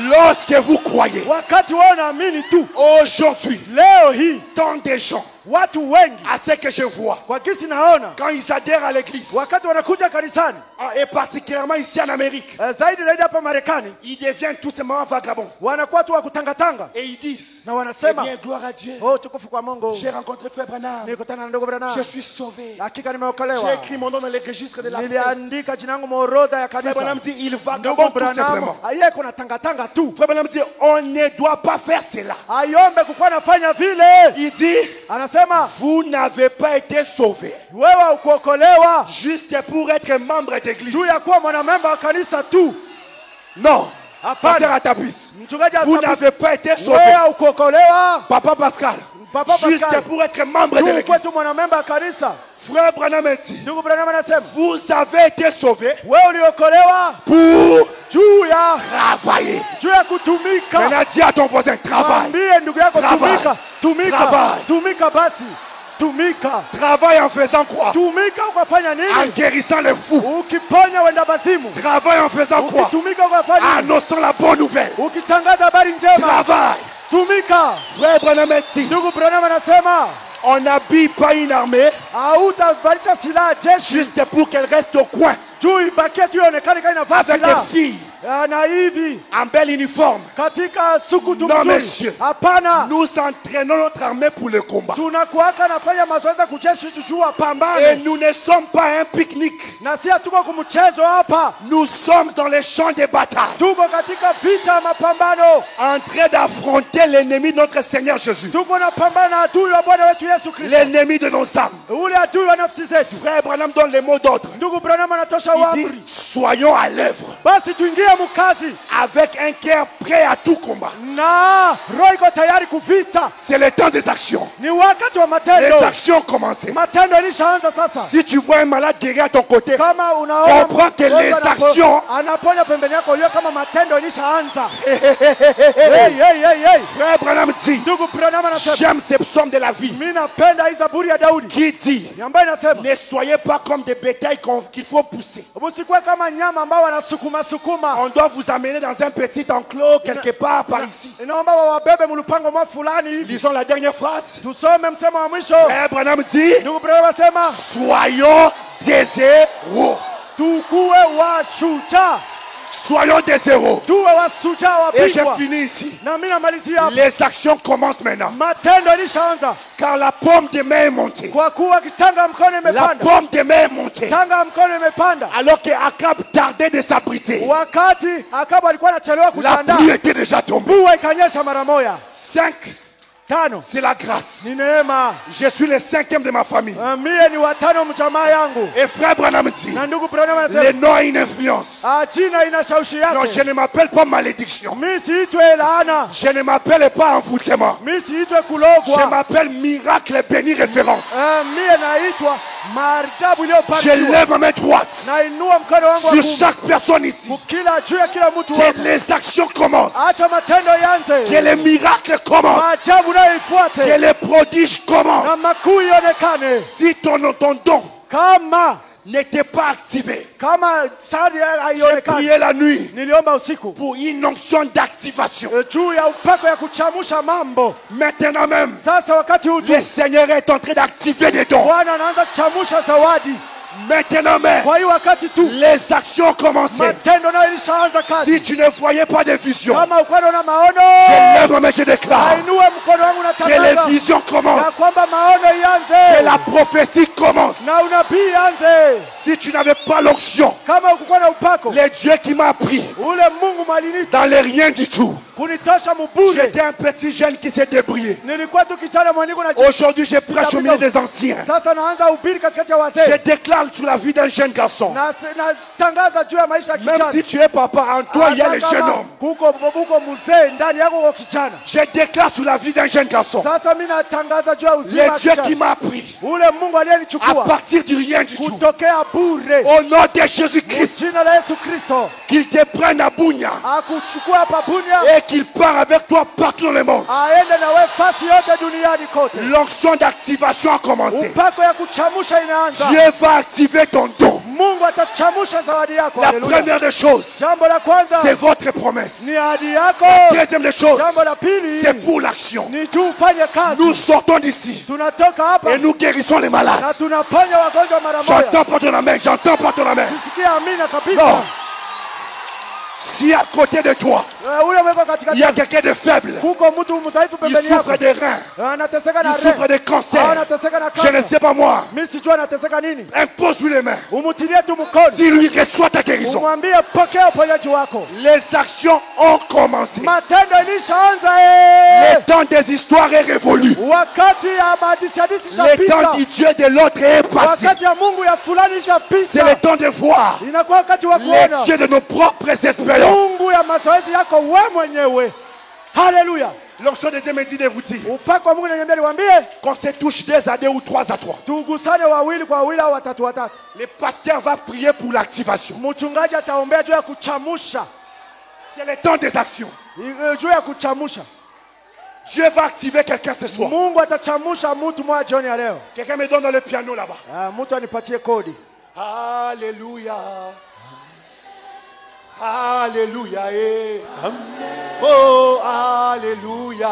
Lorsque vous croyez, wakati wewe unaamini tu. aujourd'hui, Leo hii tant de gens, watu wengi à ce que je vois, kwa kisi naona quand ils adhèrent à l'église, wakati wanakuja kanisani, et particulièrement ici en Amérique, zaidi hapa Marekani, ils deviennent tout simplement vagabonds. wanakuwa tu wa kutangatanga Et ils disent, na eh wanasema bien, gloire à Dieu, oh, tukufu kwa Mungu, j'ai rencontré Frère Branham, nikutana na ndugu Branham, je suis sauvé, hakika j'ai nimeokolewa, écrit mon nom dans les registres de la paix. niliandika jina langu maorodha ya Frère kanisa. Branham dit, il Ndugu vagabonde tout Branham simplement. yeye kuna tangatanga tu, Frère Branham dit, on ne doit pas faire cela. ayombe kukuwa nafanya vile. Il dit, Anasema anasema vous n'avez pas été sauvés wewe ukuokolewa juste pour être membre d'église. juu ya kuwa mwanamemba wa kanisa tu. Non. Hapana. Pasteur Atapis, Mchungaji vous Atapis, n'avez pas été sauvés. wewe ukuokolewa Papa Pascal, Papa juste Pascal, pour être membre de juu l'église. kuwa tu mwanamemba wa kanisa. Frère Branham a dit, Ndugu Branham anasema vous avez été sauvés wewe uliokolewa pour juu ya travailler. kutumika. Maintenant, dis à ton voisin, travaille. Mwambie ndugu yako Travail. tumika Travail. tumika basi tumika Travaille en faisant quoi? tumika ukafanya En nini? guérissant les fous. Ukiponya wenda bazimu. Travaille en faisant quoi? Ukitumika ukafanya nini? Annonçant la bonne nouvelle. Ukitangaza habari njema. Travaille. Tumika. Frère Branham a dit, Ndugu Branham anasema on n'habille pas une armée hautavalisha silaha jeshi juste pour qu'elle reste au coin juu ibakie tu ionekane kama inavaa avec des silaha. filles Na hivi en bel uniforme. katika sukutu Non, mzuri. monsieur. Hapana. Nous entraînons notre armée pour le combat. Tunakuaka nafanya mazoezi ya kujeshi juu Et apambane. nous ne sommes pas un pique-nique. Na si hatuko kumchezo hapa. Nous sommes dans les champs de bataille, Tuko katika vita ya mapambano. en train d'affronter l'ennemi de notre Seigneur Jésus, Tuko napambana na adui wa Bwana wetu Yesu Kristo. l'ennemi de nos âmes. Ule adui wa nafsi zetu. Frère Branham donne les mots d'ordre. Ndugu Branham anatosha Il dit, amri. soyons à l'œuvre Basi tuingie mkazi avec un cœur prêt à tout combat. na roho iko tayari kuvita. C'est le temps des actions. Ni wakati wa Les matendo. actions ont commencé. Matendo ilishaanza sasa. Si tu vois un malade guéri à ton côté, Kama unaona comprends que mgonjwa les anapo- actions- anaponya pembeni yako, ujue kama matendo ilishaanza. Hey. Frère Branham dit, Ndugu Branham anasema, j'aime ces psaumes de la vie mimi napenda hii zaburi ya Daudi qui dit, ambayo inasema ne soyez pas comme des bétails qu'il faut pousser. msikuwe kama nyama ambao wanasukuma. On doit vous amener dans un petit enclos quelque part par ici. Inaomba wawabebe mlupango mwa fulani hivi. Lisons la dernière phrase. Tusome msemo wa mwisho. Frère Branham dit, Ndugu Branham anasema soyons des héros. tukuwe washujaa. Soyons des héros. Tuwe washujaa Et j'ai wapigwa. fini ici. Na mimi namalizia hapa. Les actions commencent maintenant. Matendo ilishaanza Car la pomme de main est montée. kwa kuwa kitanga mkono La imepanda. pomme de main est montée. Tanga mkono imepanda. Alors que Akab tardait de s'abriter, Wakati Akabu alikuwa anachelewa la kujiandaa, pluie était déjà tombée. mvua ikanyesha mara moja. 5, 5 c'est la grâce. ni neema. Je suis le 5e de ma famille. Mie ni watano mjamaa yangu. Et frère Branham dit, Na ndugu Branham le anasema nom a une influence. jina ina shaushi Non, je yake. ne m'appelle pas malédiction. Mimi siitwe laana. Je ne m'appelle pas envoûtement. Mimi siitwe Je kulogwa. m'appelle miracle béni référence. Mie naitwa maajabu Je iliyopatiwa. lève ma main droite Nainua mkono wangu wa sur kuume. chaque personne ici. Kila juu ya kila mtu Que hapa. les actions commencent. Acha matendo yanze. Que les miracles commencent. Maajabu nayo ifuate. Que les prodiges Na commencent. makuu ionekane. Si ton don Kama n'était pas activé, shahadi j'ai haionekani. prié la nuit Niliomba usiku pour une onction d'activation. juu ya upako ya kuchamusha mambo. Maintenant même, Sasa wakati huu tu le Seigneur est en train d'activer des dons. Bwana anaanza kuchamusha zawadi. Maintenant même, Kwa hiyo wakati tu les actions ont commencé. matendo nayo ilishaanza kazi. Si tu ne voyais pas de vision, Kama uko na je maono, lève ma main, je déclare ainue mkono wangu na que les tangaza visions ya commencent, kwamba maono que ianze la prophétie commence. na unabii ianze. Si tu n'avais pas l'onction, Kama ukukuwa na upako, le Dieu qui m'a pris ule Mungu malinita dans les rien du tout. kunitosha mubule. J'étais un petit jeune qui s'est débrouillé. Nilikuwa tu kijana mwaniko na Aujourd'hui, je prêche au milieu des anciens. sasa naanza ubiri katikati ya Je wazee. déclare sur la vie d'un jeune garçon. Natangaza juu ya maisha ya Même kijana. si tu es papa, en toi il y a le jeune homme. Kuko mzee ndani yako kwa kijana. Je déclare sur la vie d'un jeune garçon. Sasa mimi natangaza juu ya uzima wa Le Dieu qui kijana. m'a pris Ule Mungu à aliyenichukua partir du rien du tout. kutokea bure. Au nom de Jésus-Christ, Jina la Yesu Kristo qu'il te prenne à Bounia akuchukua hapa Bunia, et qu'il part avec toi partout dans le monde. aende na wewe fasi yote duniani kote. L'onction d'activation a commencé. Upako ya kuchamusha inaanza. Dieu va activer ton don. Mungu atachamusha zawadi yako. La Haleluya. première des choses, Jambo la kwanza c'est votre promesse. ni ahadi yako. Deuxième des choses, Jambo la pili c'est pour l'action. ni tu ufanye kazi. Nous sortons d'ici Tunatoka hapa et nous guérissons les malades. na tunaponya wagonjwa mara moja. J'entends pas ton amen, j'entends pas ton amen. Sikia amina kabisa. Non. Si à côté de toi, ule mweko il katikati y a quelqu'un de faible, kuko mtu mdhaifu il pembeni yako, souffre des reins, anateseka na il souffre de cancer, anateseka na je ne sais pas moi, mimi sijui anateseka nini, impose-lui les mains. umutilie tu mkono, Dis-lui, reçois ta guérison. umwambie pokea uponyaji wako. Les actions ont commencé. Matendo ilishaanza Le temps des histoires est révolu. wakati ya hadithi Le temps ishapita, du Dieu de l'autre est passé. wakati ya Mungu ya fulani C'est le ishapita, temps de voir inakuwa wakati wa les kuona dieux de nos propres expériences. Mungu ya mazoezi yako wewe mwenyewe. Haleluya. L'onction de Dieu me dit de vous dire Upako wa Mungu ananiambia niwaambie qu'on se touche 2 à 2 ou 3 à 3. tugusane wawili kwa wawili au watatu watatu. Le pasteur va prier pour l'activation. Mchungaji ataombea juu ya kuchamusha, C'est le temps des actions. juu ya kuchamusha. Dieu va activer quelqu'un ce soir. Mungu atachamusha mtu mmoja jioni ya leo. Quelqu'un me donne dans le piano là-bas. Mtu anipatie kodi. Alléluia. Alléluia. Eh. Oh, Alléluia.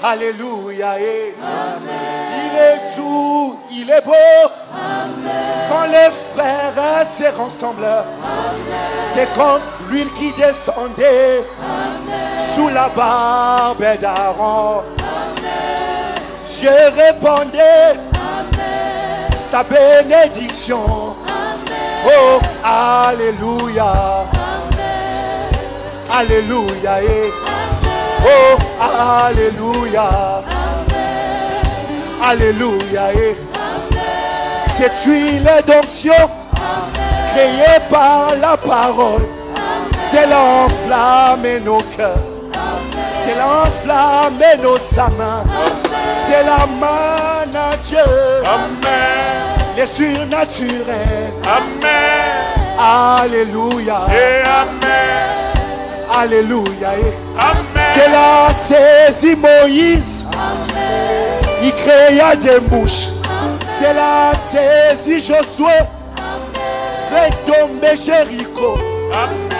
Alléluia. Eh. Il est tout, il est beau. Quand les frères se rassemblent, c'est comme l'huile qui descendait sous la barbe d'Aaron. Dieu répondait sa bénédiction. Oh, Alléluia. Alléluia. Eh. Oh, Alléluia. Alléluia. Eh. Cette huile d'onction créée par la parole, c'est l'enflammer nos cœurs, c'est l'enflammer nos âmes, c'est la main à Dieu. Amen. Les surnaturels. Amen. Alléluia. Et amen. Alléluia. Amen. C'est la saisie Moïse. Il créa des mouches. C'est la saisie Josué. Fait tomber Jéricho.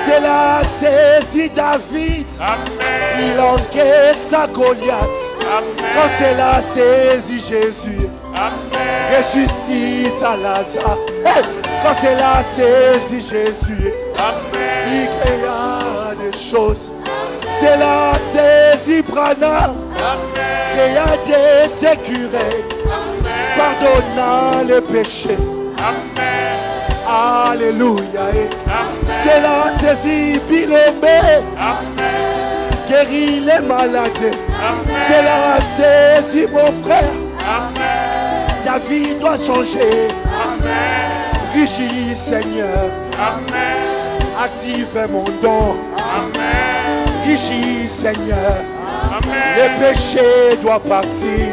C'est la saisie David. Amen. Il encaissa Goliath. Quand c'est la saisie Jésus. Amen. Ressuscite à Lazare. Hey! Quand c'est la saisie Jésus. Amen. Il créa des choses. C'est la saisie Branham. Créa des écureuils. Pardonnant les péchés. Amen. Alléluia. Amen. C'est la saisie Bilomé. Amen. Guérit les malades. Amen. C'est la saisie mon frère. Amen. Ta vie doit changer. Amen. Régis Seigneur. Amen. Active mon don. Amen. Régis Seigneur. Amen. Le péché doit partir.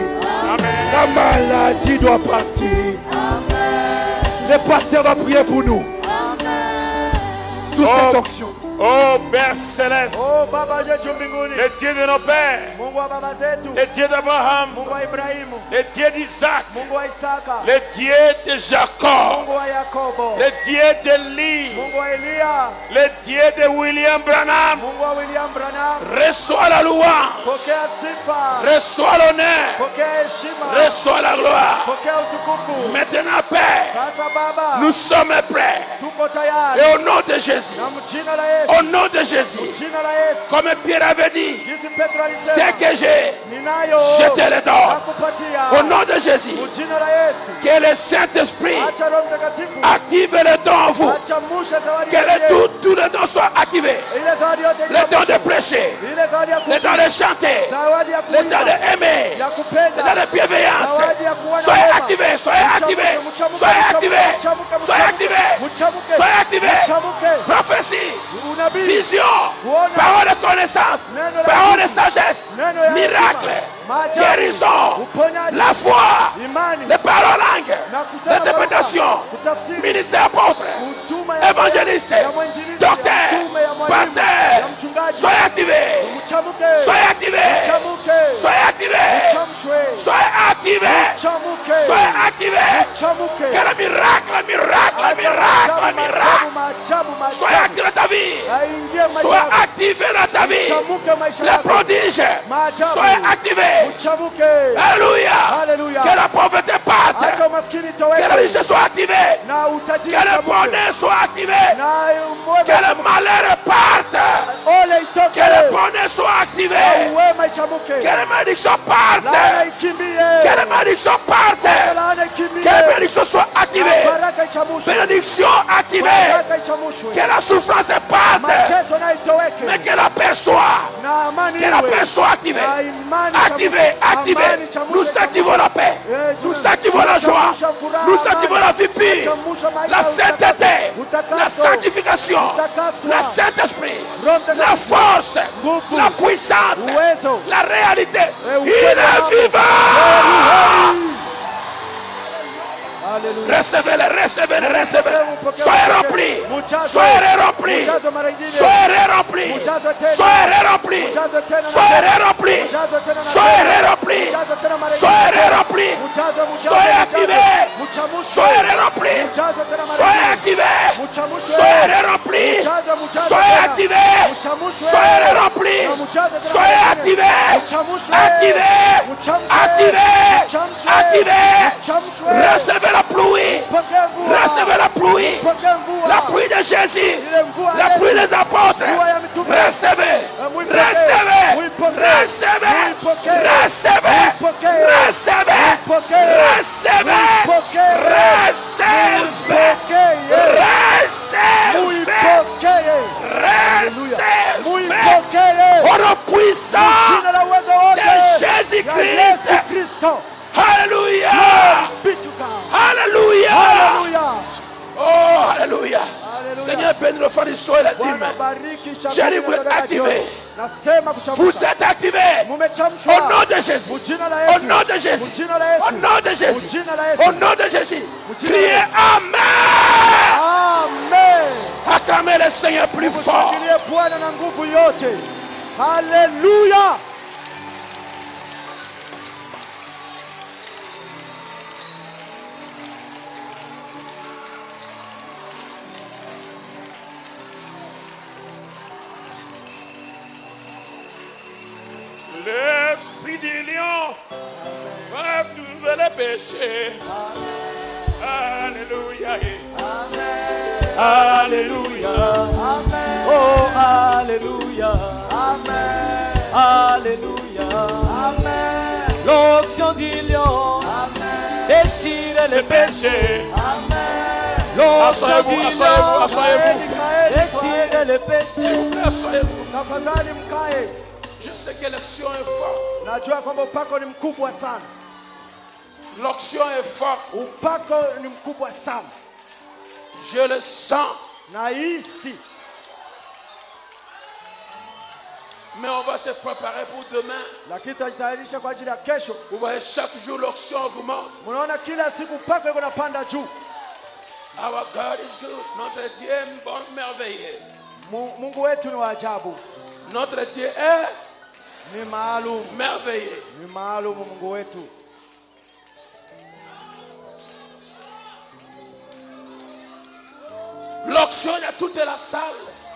Amen. La maladie doit partir. Le pasteur va prier pour nous. Sous cette onction. Oh Père Céleste, Oh Baba yetu mbinguni, le Dieu de nos pères, Mungu wa baba zetu, le Dieu d'Abraham, Mungu wa Ibrahimu, le Dieu d'Isaac, Mungu wa Isaka, le Dieu de Jacob, Mungu wa Yakobo, le Dieu d'Élie, Mungu wa Elia, le Dieu de William Branham. Mungu wa William Branham. Reçois la louange, Pokea sifa, reçois l'honneur, pokea heshima, reçois la gloire. pokea utukufu. Maintenant, Père, Sasa Baba, nous sommes prêts. tuko tayari Et au nom de Jésus, na mjina la Yesu, au nom de Jésus, jina la Yesu, comme Pierre avait dit, jinsi Petro ce alisema, que j'ai, ninayo je te le donne. nakupatia. Au nom de Jésus, Mjina la Yesu, que le Saint-Esprit acha Roho Mtakatifu active le don en vous. achamushe zawadi Que yake. tous les dons soient activés. Ile zawadi yote Le don de ichamushe. prêcher, Ile zawadi ya le don de chanter, zawadi ya le don kuimba, d'aimer, ya le kupenda, don de bienveillance. zawadi ya kuwa na Soyez wema. activés, soyez activés, Mchamuke, soyez mchamuke, activés, mchamuke, soyez activés, mchamuke, soyez activés. mchamuke. Prophétie, Unabii, vision, kuona, parole de connaissance, Neno la parole de hekima, sagesse, neno ya miracle, hekima, maajabu, guérison, uponyaji, la foi, imani, les paroles langues, na kusema l'interprétation, lugha, kutafsiri, ministère apôtre, huduma ya évangéliste, ya mwinjilisti, ya docteur, mtume, ya mwalimu, pasteur, ya mchungaji. soyez activés, Mchamuke, soyez activés, mchamuke, soyez activés, mchamshwe, soyez activés, mchamuke, soyez activés. mchamuke. Que le miracle, le miracle, le miracle, le miracle soit activé dans ta vie. aingie maisha Sois yako. activé dans ta vie. Mchamuke maisha Les yako. prodiges, Maajabu. soyez activés. Mchamuke. Alléluia. Alléluia. Que la pauvreté parte. Acha Acha umaskini Que itoweke. les richesses soient activées. Na utajiri Que le utamuke. bonheur soit activé. Na umwema Que le itamuke. malheur parte. Ole Que le itoke. bonheur soit Na activé. uwema ichamuke. Que les malédictions Laana partent. ikimbie. Que les malédictions partent. Laana ikimbie. Que les malédictions soient activées. Baraka ichamushwe. Bénédiction activée. Baraka ichamushwe. Que la souffrance parte. Mateso na itoweke. Mais que la paix soit. Na amani Que la iwe. paix soit activée. Na imani Activée, ichamushwe. activée. Amani ichamushwe, Nous activons la paix. Nous activons la joie. Nous activons la vie pure. La sainteté. La sanctification. La Saint-Esprit. La force. La puissance. Uwezo. La réalité. Il ukweli wako. est vivant. Hallelujah. Recevez-le, recevez-le, recevez-le. Soyez remplis. Mujazo. Soyez remplis. Mujazo mara ingine. Soyez remplis. Mujazo tena. Soyez remplis. Mujazo tena na Soyez tena. remplis. Mujazo tena na Soyez tena. remplis. Mujazo tena mara ingine. Soyez remplis. Mujazo, mujazo, Soyez mujazo. activés. Muchamushwe. Soyez remplis. Mujazo tena mara Soyez ingine. activés. Muchamushwe. Soyez remplis. Mujazo, mujazo Soyez tena. activés. Muchamushwe. Soyez remplis. Na mujazo tena Soyez mara ingine. activés. Muchamushwe. Activés. Muchamushwe. Activés. Muchamushwe. Activés. Muchamushwe. Recevez la pluie. Pokea mvua. Recevez la pluie. Pokea mvua. La pluie de Jésus. Ile mvua La Yesu. pluie des apôtres. Mvua ya mitume. Recevez. Muipokee. Recevez. Muipokee. Recevez. Muipokee. Recevez. Muipokee. Recevez. Muipokee. Recevez. Muipokee. Recevez. Recevez. Recevez. Au nom puissant Jina la uwezo de wote Jésus-Christ. ya Yesu Kristo. Alléluia. Be to God. Alléluia. Hallelujah. Oh, alléluia. Alléluia. Seigneur, bénis le frère du soir et la dîme. Bwana bariki J'ai chakula dit, vous êtes sadaka activés. jioni. Nasema Vous kuchamusha. êtes activés. Mumechamshwa. Au nom de Jésus. Mujina la Au Yesu. nom de Jésus. Mujina la Yesu. Au nom de Jésus. Mujina la Yesu. Au nom de Jésus. Mujina Criez la Yesu. Amen. Amen. Acclamez le Seigneur plus fort. Mshangilie Bwana na nguvu yote. Haleluya. L'esprit du lion va trouver les péchés. Alléluia. Alléluia. Oh, Alléluia. Alléluia. L'onction du lion déchire les péchés. L'onction du lion déchire les péchés. Asseyez-vous. Tafadhali mkae. Je sais que l'action est forte. Najua kwamba upako ni mkubwa sana. L'action est forte. Upako ni mkubwa sana. Je le sens. Na hisi. Mais on va se préparer pour demain. Lakini tutajitayarisha kwa ajili ya kesho. Vous voyez, chaque jour l'action augmente. Mnaona kila siku upako iko napanda juu. Our God is good. Notre Dieu est bon, merveilleux. Mungu wetu ni wa ajabu. Notre Dieu est Ni maalum. merveilleux. Ni maalum Mungu wetu. L'action de toute la salle.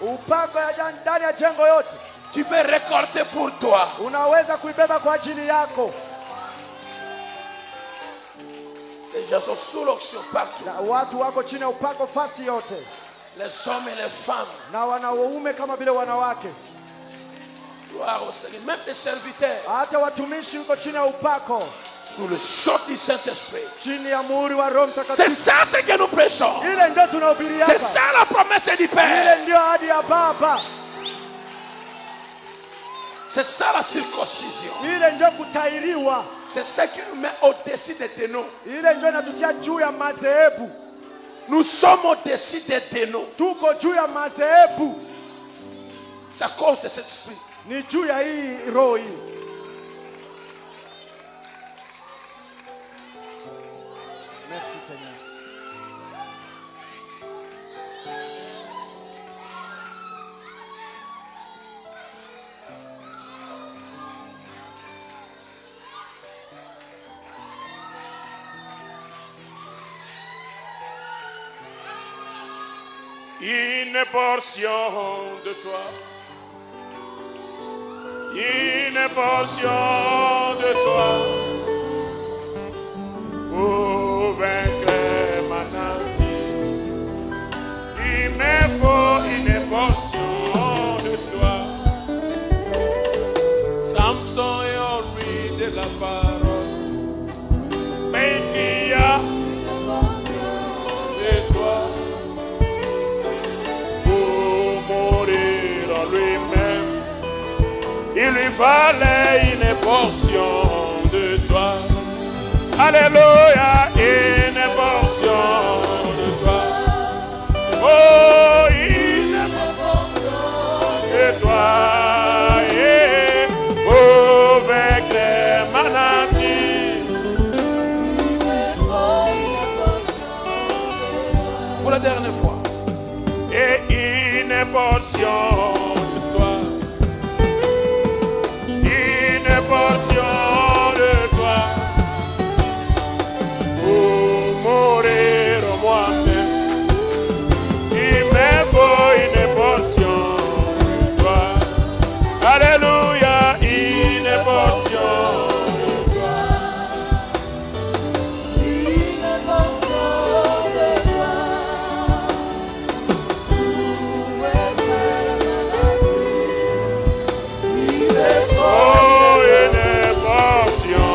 Upako ya ndani ya jengo yote. Tu peux récolter pour toi. Unaweza kuibeba kwa ajili yako. Les gens sont sous l'action partout. Na watu wako chini ya upako fasi yote. Les hommes et les femmes. Na wanaume kama vile wanawake. Gloire au Seigneur. Même les serviteurs. Hata watumishi wako chini ya upako. Sous le choc du Saint-Esprit. Chini ya muhuri wa Roho C'est Mtakatifu. ça ce que nous prêchons. Ile ndio tunahubiri C'est hapa. ça la promesse du Ile Père. ndio ahadi ya Baba. C'est ça la circoncision. Ile ndio kutairiwa. C'est ça qui nous met au-dessus des dénoms. Ile ndio inatutia juu ya madhehebu. Nous sommes au-dessus des dénoms. Tuko juu ya madhehebu. C'est à cause de cet esprit. Ni juu ya hii roho hii. Merci Seigneur. Une portion de toi. Une portion de toi. Oh, il lui fallait une portion de toi. Alléluia, une portion de toi. Oh, une portion de toi. Et avec les manatis. Pour la dernière fois. Et une portion de toi. Une portion de toi. Pour mourir moi-même. Il me faut une portion de toi. Alléluia, une portion de toi. Une portion de toi. Oh, une portion.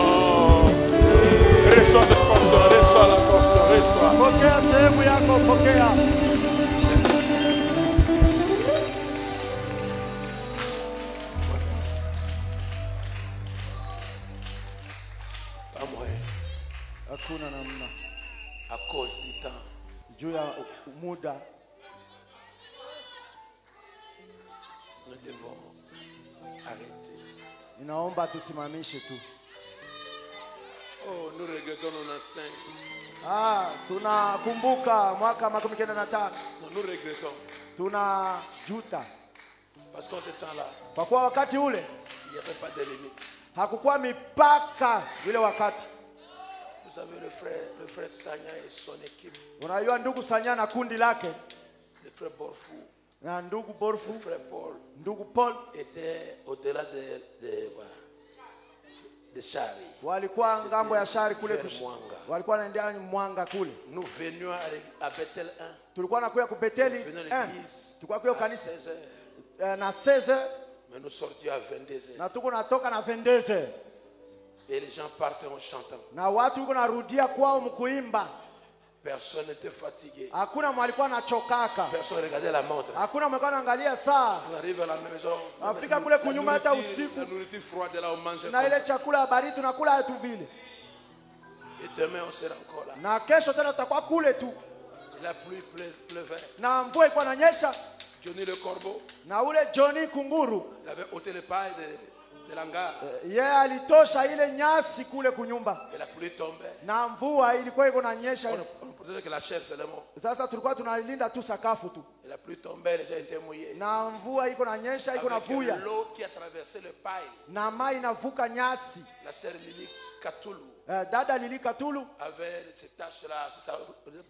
Reçois cette portion, reçois la portion, reçois. Pokea sehemu yako, pokea. Pas moyen, Hakuna namna. à cause du temps. Juu ya muda Nous devons arrêter. ninaomba tusimamishe tu. Oh, nous regrettons nos anciens. Tunakumbuka mwaka 1995. Non, nous regrettons. Tunajuta Parce qu'en ce temps-là, kwa kuwa wakati ule il n'y avait pas de limite. hakukuwa mipaka ile wakati. Vous savez, le frère Sanya et son équipe, Unajua ndugu Sanya na kundi lake le frère Borfou, na ndugu le Borfu, frère Paul, ndugu Paul étaient au-delà de Chari. walikuwa ngambo ya shari kule Vers Mwanga. walikuwa wanaendea Mwanga kule. Nous venions à Bethel 1. Tulikuwa nakuya ku Beteli Nous venions à l'église tulikuwa kuya à kanisa 16h. na 16h Mais nous sortions à 22h. na tuko natoka na 22h Et les gens partaient en chantant. na watu uko narudia kwao mkuimba. Personne n'était fatigué. Hakuna mwalikuwa anachokaka, Personne ne regardait la montre. hakuna mwalikuwa anaangalia saa. On arrive à la maison. Afika kule kunyuma hata usiku La nourriture froide là, on mange. na ile chakula ya baridi tunakula tu vile, Et demain, on sera encore là. na kesho tena tutakuwa kule tu, La pluie pleuvait. na mvua ilikuwa inanyesha. Johnny le corbeau, Na ule Johnny Kunguru il avait ôté les pailles de l'hangar. yeye alitosha ile nyasi kule kunyumba, Et la pluie tombait. na mvua ilikuwa iko nanyesha. On protégeait que la chair seulement. Sasa tulikuwa tunalinda tu sakafu tu, Et la pluie tombait, les gens étaient mouillés. na mvua iko nanyesha, iko Avec navuya, l'eau qui a traversé le paille, na mai inavuka nyasi. la sœur Lili Katoulou Dada Lili Katulu avait ces taches-là sur sa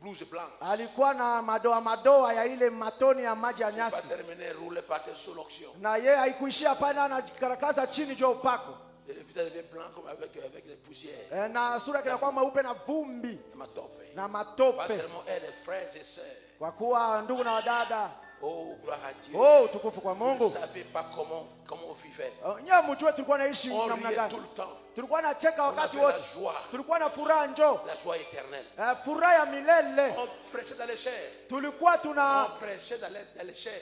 blouse blanche. alikuwa na madoa madoa ya ile matoni ya maji ya C'est pas nyasi, terminé, roulé par terre sous l'onction. na yeye haikuishia pale, anakarakaza chini juu ya upako, Et le visage devient blanc comme avec les poussières. na sura kinakuwa mweupe na vumbi Et ma tope. na Pas matope, seulement elle, les frères et sœurs. kwa kuwa ndugu na wadada. Oh, gloire à Dieu. Oh, tukufu kwa Vous ne Mungu. savez pas comment on vivait. Nyewe mjue tulikuwa naishi On namna riait gani? tout le temps. Tulikuwa nacheka On wakati avait wote, la joie. tulikuwa na furaha njo, La joie éternelle. furaha ya milele. On prêchait dans les chairs. Tulikuwa tuna On prêchait dans les chairs.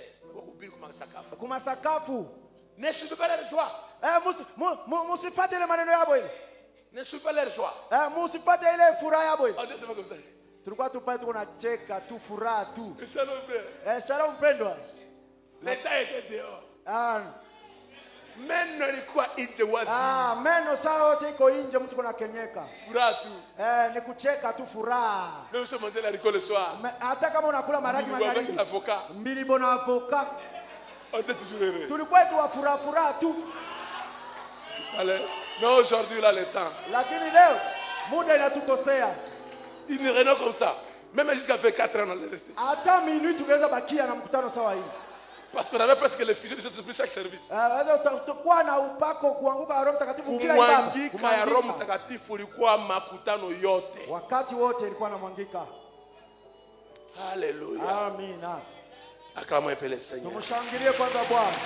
kuma sakafu. Ne suivez pas leur joie. Musifate ile maneno yabo ile, Ne suivez pas leur joie. musifate ile furaha yabo ile. On dit seulement comme ça. Tulikuwa tu pale tuko nacheka tu, furaha tu. Shalom, frère. Shalom mpendwa. L'état était dehors. Ah, Meno ilikuwa nje wazi. meno saa yote iko nje, mtu kuna kenyeka. Furaha tu. Ni kucheka tu, furaha. Même si on mangeait l'alcool le soir. Hata kama unakula maragi Nous avec magharibi, l'avocat. mbili bona avoka, On était toujours heureux. tulikuwa tu wa furaha furaha tu. Allez. Mais aujourd'hui, là, le temps. Lakini leo muda inatukosea. Il ne renonce comme ça. Même jusqu'à 24 ans, on allait rester. Hata minui tungeweza bakia na mkutano sawa hii. Parce qu'on avait presque le fusil de chaque service. Utakuwa na upako kuanguka Roho Mtakatifu kila ibada. Kumwangika ya Roho Mtakatifu ulikuwa makutano yote. Wakati wote ilikuwa namwangika. Hallelujah. Amina. Acclamons le Seigneur. Tumshangilie kwanza Bwana.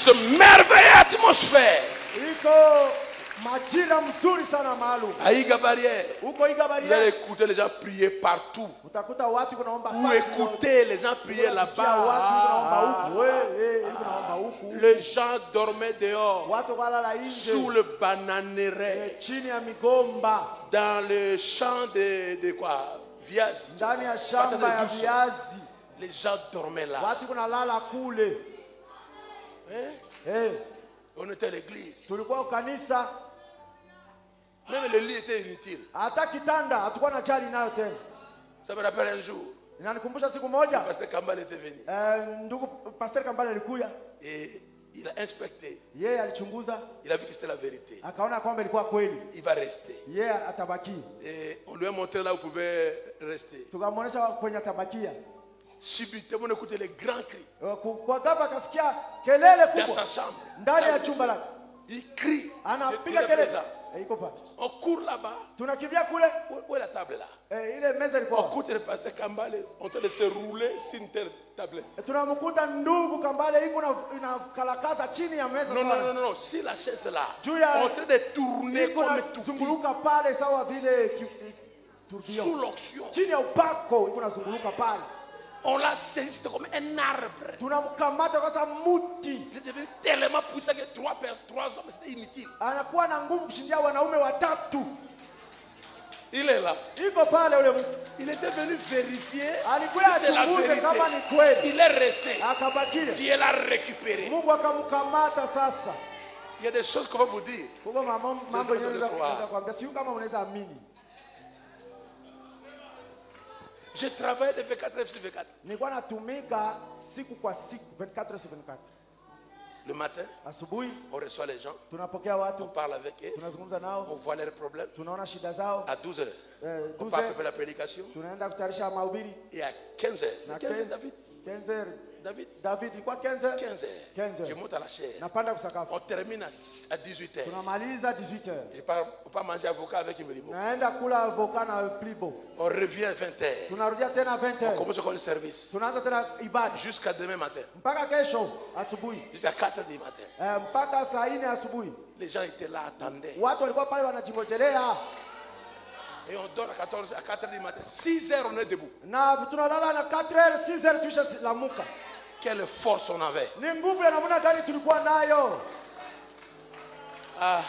Ce merveilleuse atmosphère Iko majira mzuri sana maalum. À Iga Barrière, Huko Iga vous allez Barrière écouter les gens prier partout. utakuta watu kunaomba Ou fasi écouter les gens prier yote. Unasikia watu kunaomba là-bas. huku. Kunaomba huku. Les gens dormaient dehors, Watu walala sous nje le bananeraie, chini ya migomba, dans le champ de quoi? Viazi. ndani ya shamba ya viazi. Les gens dormaient là. Watu kunalala kule. Hein? On était à l'église. Tulikuwa kanisa, Même le lit était inutile. hata kitanda hatukuwa na jali nayo tena. Ça me rappelle un jour, Inanikumbusha siku moja Pasteur Kambale était venu. ndugu Pastor Kambale alikuya, Et il a inspecté. yeye alichunguza, Il a vu que c'était la vérité. akaona kwamba ilikuwa kweli, Il va rester. yeye atabaki. Et on lui a montré là où il pouvait rester. Tukamwonyesha kwenye atabakia. Subitement, on écoutait les grands cris Kwa ghafla akasikia kelele dans kubwa sa chambre. ndani ya chumba lake, Il crie. anapiga Il est kelele. présent. Iko pale, On court là-bas. tunakimbia kule, Où est la table là? ile meza On ilikuwa, écoute le pasteur Kambale en train de se rouler sur une telle tablette. tunamkuta ndugu Kambale iko inakalakaza chini ya meza Non, non, sana. non, non, si la chaise là, Juu ya- en train de tourner Iko comme na tout zunguluka pale sawa vile tourbillon. sous l'onction. Chini ya upako iko nazunguluka pale, On l'a saisi, c'était comme un arbre. tunamkamata kwa sababu muti Il est devenu tellement puissant que trois hommes, c'était inutile. anakuwa na nguvu kushindia wanaume watatu. Il est là. Iko pale ule mtu Il était venu vérifier alikuwa si c'est la achunguze vérité. kama ni kweli, Il est resté. akabakile. Dieu l'a récupéré. Mungu akamkamata. Sasa Il y a des choses qu'on va vous dire. huko mambo Sasa yenyewe ndio kwa- naweza kuambia, sio kama unaweza amini. Je travaille de 24 heures sur 24. Nilikuwa natumika siku kwa siku 24 sur 24. Le matin, Asubuhi on reçoit les gens, tunapokea on watu, parle avec eux, tunazungumza on nao, voit leurs problèmes. tunaona shida zao. À 12 heures, on 12 part préparer la prédication. tunaenda kutayarisha mahubiri Et à 15 heures, na c'est 15 heures, David. 15 heures David, David ilikuwa 15 heures, 15 heures. 15 heures. Je monte à la chair. napanda kusakafu, On termine à 18 heures. tunamaliza 18 heures, Je pars, on part manger avocat avec Imelimo. naenda kula avoka na plibo, On revient à 20 heures. tunarudia tena 20 On heures, commence encore le service. tunaanza tena ibada Jusqu'à demain matin. mpaka kesho asubuhi, Jusqu'à 4 heures du matin. mpaka saa 4 asubuhi. Les gens étaient là, attendaient. Watu walikuwa pale wanajingojelea, Et on dort à 4 heures du matin. 6 heures, on est debout. na tunalala na 4 heures 6 heures tuishalamuka. Quelle force on avait. Ni nguvu ya namna gani tulikuwa nayo! Ah.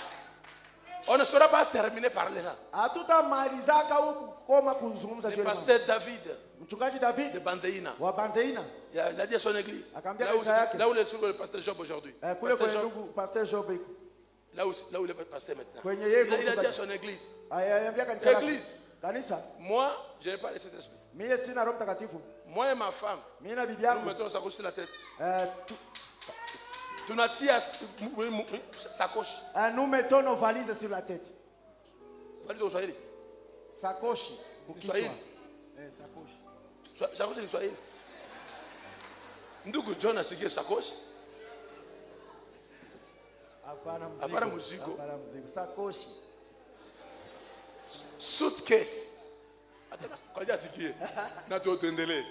On ne sera pas terminé par les gens. Hatutamalizaka huku koma kuzungumza Le juu ya pasteur David mchungaji de David Banzeina, wa Banzeina il a dit à son église, Akaambia là où, kanisa yake. là où est le pasteur Job aujourd'hui, kule Pasteur kwenye Job, ndugu Pastor Job iko. là où il est pasteur maintenant. Kwenye yeye Il a dit à mchungaji. son église, Ayaambia kanisa lake. Église. Kanisa, moi, je n'ai pas laissé cet esprit. mimi sina Roho Mtakatifu. Moi et ma femme, Mimi na bibi nous yangu mettons sa couche sur la tête. tu- Tu n'as tiré sa coche. nous mettons nos valises sur la tête. Valise au Swahili. Sakoshi kukichwa. Swahili. Sakoshi. Sa coche ni Swahili. Ndugu John asikie sa coche. Hapana mzigo. Hapana mzigo. Hapana mzigo. Sakoshi. Suitcase. Attends, kwa nini asikie? Na tuendelee.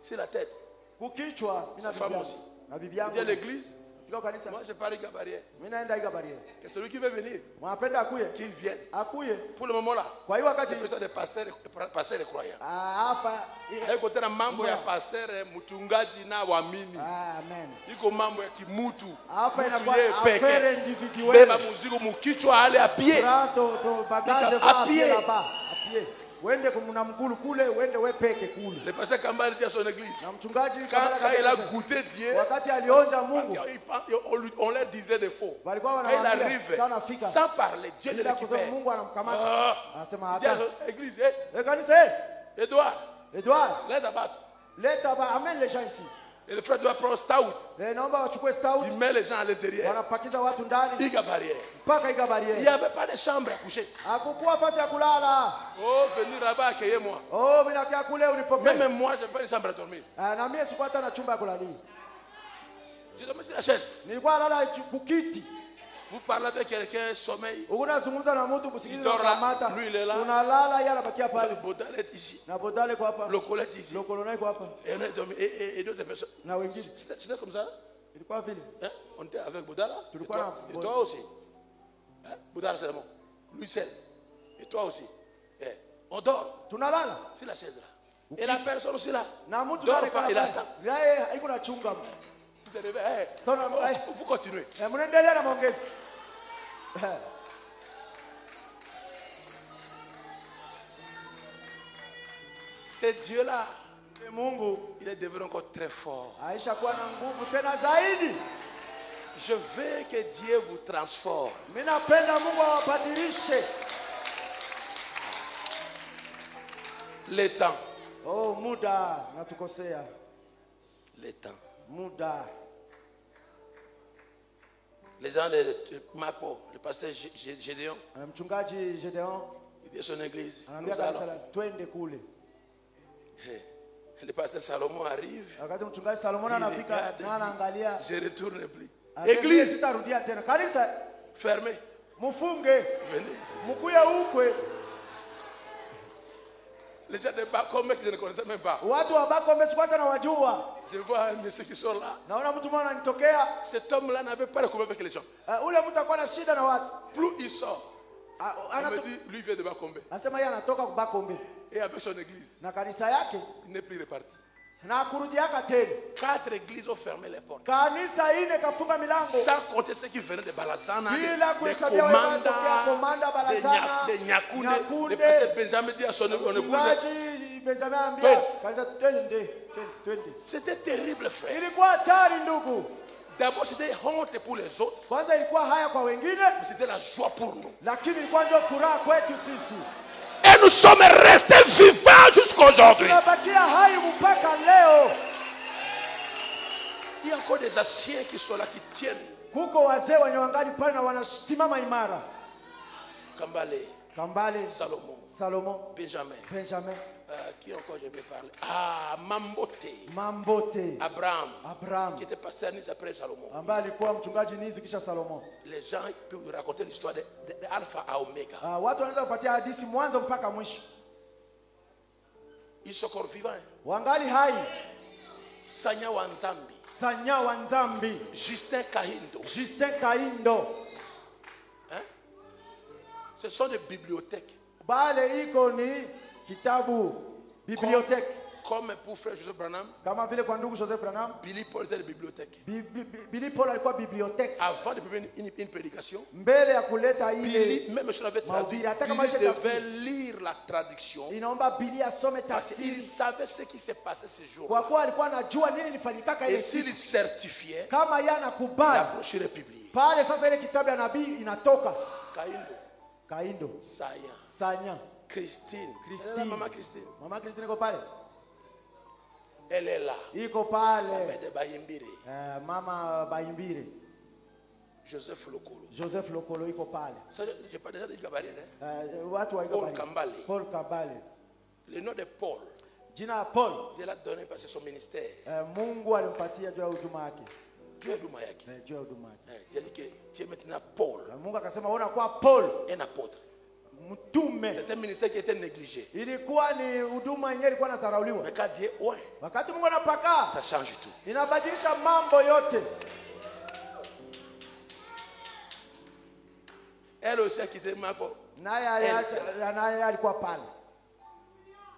C'est la tête. Kukichwa, mimi na Sa femme bibi aussi. yangu. Na bibi Il yangu. y a l'église. Fika kanisa. Moi, je parle avec la barrière. Mimi naenda iga barrière. Que celui qui veut venir, Mwapenda akuye? qu'il vienne. Akuye. Pour le moment là, Kwa hiyo wakati c'est besoin de pasteurs et croyants. hapa Haiko tena mambo ya pasteur, mchungaji na waamini. amen. Iko mambo ya kimutu. Hapa Mtu inakuwa yeye peke. affaire individuelle. Beba mzigo mkichwa ale a pied. To bagage À va pied. là-bas. À pied. Wende kumuna mkulu kule, wende we peke kule. Le pasteur Kambale dit à son église, Na mchungaji quand Kabala il a kabisa, goûté Dieu, wakati alionja Mungu on leur disait des faux. walikuwa Quand il wanawaambia arrive, sana fika. sans parler, Dieu le Bila kusema récupère. Mungu anamkamata. Ah. Anasema Il dit à hata. l'église, Kanisa, Edouard, Edouard, l'aide à battre. leta ba amène les gens ici. Et le frère doit prendre stout. Naomba wachukue stout. Il met les gens à l'intérieur. Wanapakiza watu ndani Il y a barrière. mpaka iga Il barrière. n'y avait pas de chambre à coucher. Hakukuwa fasi ya kulala. Oh, venir là-bas, accueillez-moi. Oh, mimi nakia kule unipokee. Même moi, je n'ai pas une chambre à dormir. Na mimi sikuwa hata na chumba ya kulalia. Je dormais sur la chaise. Nilikuwa nalala kukiti. Vous parlez avec quelqu'un, sommeil. Unazungumza na mtu Il kusikiliza dort là, kamata. lui, il est là. Unalala yeye anabakia Le pale. Baudal est ici. Na bodale kwa hapa. Le collège est ici. Le colonel kwa hapa. Et on est dormi. Et d'autres personnes. Na wengine. C'était comme ça. Ilikuwa vile. Hein? On était avec Baudala. Et Tulikuwa toi, na- et toi aussi. Hein? Bouddha Salomon. Lui seul. Et toi aussi. Eh, on dort Tunalala. sur la chaise là. Et la personne aussi là. Na mtu Dort nale pas, il kala. attend. Yeye iko na chunga. Tu te réveilles. Sana Vous continuez. mnaendelea na maongezi. Ce Dieu-là, Mungu il est devenu encore très fort. aisha kuwa na nguvu tena zaidi. Je veux que Dieu vous transforme. Mimi napenda Mungu awabadilishe. Le temps. Oh, muda natukosea. Le temps. Muda. Les gens de Mapo, le pasteur Gédéon, Mchungaji Gedeon il dit à son église. anaambia Nous allons. kanisa twende kule. Le pasteur Salomon arrive. Wakati mchungaji Salomon Il anafika regarde, na anaangalia. je ne retourne plus. Église Église sitarudia tena. Kanisa fermée. mufunge. Venez. Mkuye ukwe. Les gens de Bakomé que je ne connaissais même pas. Watu wa Bakombe sikwata na wajua. Je vois un monsieur qui sort là. Naona mtu mmoja ananitokea. Cet homme-là n'avait pas de problème avec les gens. Ule mtu akuwa na shida na watu. Plus il sort, on me Anato- dit, lui vient de Bakombe. Anasema yeye anatoka kwa Bakombe Et avec son église, na kanisa yake il n'est plus reparti. na kurudiaka tena. 4 églises ont fermé les portes. Kanisa ine kafunga milango. Sans compter ceux qui venaient de Balazana, Bila des kuhesabia wale wanatokea Komanda, Komanda, Balazana, des Nyakounde. Nyakounde. Le pasteur Benjamin dit à son épouse. Mchungaji Benjamin ambia Twende. kanisa twende. C'était terrible, frère. Ilikuwa hatari ndugu. D'abord, c'était honte pour les autres, Kwanza ilikuwa haya kwa wengine, mais c'était la joie pour nous. lakini ilikuwa ndio furaha kwetu sisi. Et nous sommes restés vivants jusqu'à aujourd'hui. Tunabakia hai mpaka leo. Il y a encore des anciens qui sont là, qui tiennent. Kuko wazee wenye wangali pale na wanasimama imara. Kambale, Kambale, Salomon, Salomon, Benjamin. Benjamin, Qui encore je vais parler? Ah, Mambote, Mambote, Abraham, qui Abraham était passé à Nice après Salomon. ambaye alikuwa mchungaji Nizi kisha Salomon. Les gens peuvent vous raconter l'histoire de Alpha à Omega. Watu wanaweza kupatia hadithi mwanzo mpaka mwisho. Ils sont encore vivants. Wangali hai. Sanya Wanzambi, Sanya wa Nzambi, Justin Kahindo. Justin Kaindo. Hein? Ce sont des bibliothèques. Bale iko ni kitabu bibliothèque. Comme pour frère Joseph Branham, Kama vile kwa ndugu Joseph Branham, Billy Paul était de bibliothèque. Billy Paul alikuwa bibliothèque. Avant de préparer une prédication, Mbele ya kuleta Billy, ile même si on avait traduit, mahubiri, hata Billy kama ishe devait tafsiri. lire la traduction Inaomba Billy asome parce qu'il tafsiri savait ce qui s'est passé ce jour. kwa kuwa alikuwa anajua nini lifanyikaka Et ile s'il siku. certifiait, Kama yeye la anakubali brochure est publiée. pale, sasa ile kitabu ya nabii inatoka. Kaindo, Kaindo, Saya, Sanya, Christine. Christine. Elle est la maman Christine. Mama Christine iko pale, Elle est là. iko Mais pale. de Bayimbiri. Mama Bayimbire, Joseph Lokolo. Joseph Lokolo iko pale. Ça, je n'ai pas déjà dit gabarit, hein? Watu wa iko Paul pale. Kambale. Paul Kambale. Le nom de Paul, Jina la Paul, Dieu l'a donné parce que son ministère. Mungu alimpatia juu ya huduma yake. Dieu est Douma yake. Juu ya huduma yake. Dieu dit que tu es maintenant Paul, Mungu akasema ona kwa Paul un apôtre. mtume. C'est un ministère qui était négligé. Ilikuwa ni huduma yenyewe ilikuwa inadharauliwa. Mais quand Dieu, ouais, Wakati Mungu anapaka, ça change tout. inabadilisha mambo yote. Elle aussi a quitté Marco. Naye alikuwa pale.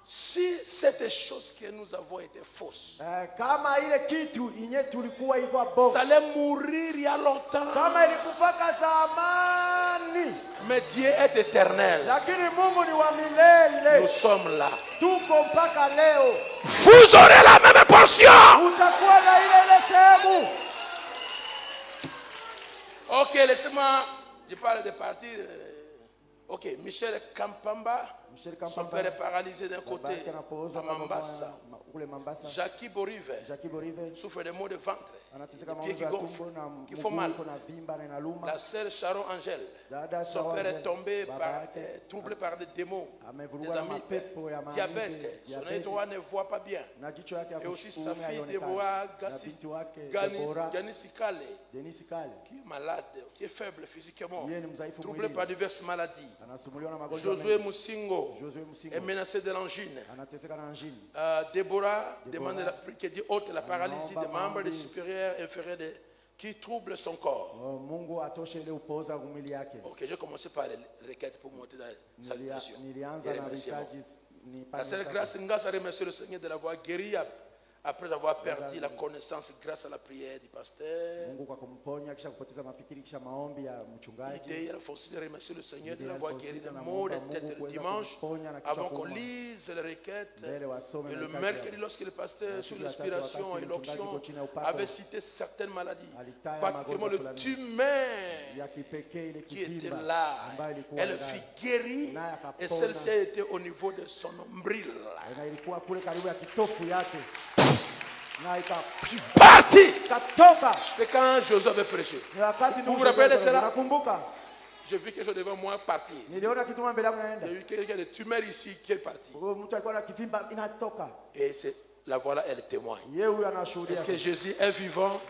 Si cette chose que nous avons été fausse, Kama ile kitu inye tulikuwa iko bongo. ça allait mourir il y a longtemps. Kama ilikufaka zamani. Mais Dieu est éternel. Lakini Mungu ni wa milele. Nous sommes là. Tuko mpaka leo. Vous aurez la même portion. Utakuwa na ile sehemu. Ok, laissez-moi. Je parle de partir. Ok, Michel Kampamba. Son père est paralysé d'un côté à Mambasa. Jackie Borive souffre de maux de ventre, des pieds qui gonflent, qui font mal. La sœur Sharon Angèle, son père est tombé, troublé par des démons, des amis, diabète, son œil droit ne voit pas bien. Et aussi sa fille Déborah Gani Sikale, qui est malade, qui est faible physiquement, troublé par diverses maladies. Josué Musingo est menacé de l'angine. Déborah demande que Dieu ôte la paralysie des membres des supérieurs et inférieurs qui trouble son corps. Mungu atoshe ile upooza mwili yake. Ok, j'ai commencé par les requêtes pour monter dans sa dimension. Nilianza na vitaji La seule grâce, grâce à remercier le Seigneur de l'avoir guéri après avoir perdu la connaissance grâce à la prière du pasteur. Mungu kwa kumponya kisha kupoteza mafikiri kisha maombi ya mchungaji. Il a aussi de remercier le Seigneur de l'avoir guéri des maux de tête le dimanche avant qu'on lise les requêtes. Et le mercredi, lorsque le pasteur, sous l'inspiration et l'onction, avait cité certaines maladies, particulièrement le tumeur qui était là, elle fut guérie et celle-ci a été au niveau de son nombril. Parti. C'est quand Josué avait prêché. Vous vous rappelez de cela? J'ai vu quelque chose devant moi partir. J'ai vu quelqu'un de tumeur ici qui est parti. Et la voilà, elle témoigne. Est-ce que Jésus est vivant?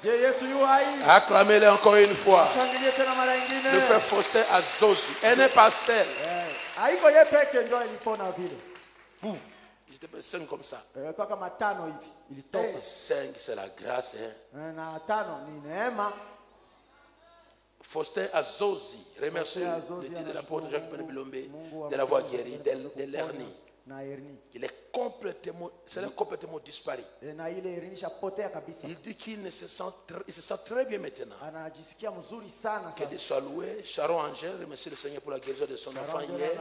Acclamez-le encore une fois. Le frère Faustin à Zosu. Elle n'est pas seule. Boum. J'étais 5 comme ça. 5, c'est la grâce. Faustin Azozi, remercie le titre de l'apôtre Jacques Bilombe de l'avoir guéri de l'hernie. Il est complètement disparu. Il dit qu'il se sent très bien maintenant. Que Dieu soit loué. Sharon Angel, remercie le Seigneur pour la guérison de son enfant hier.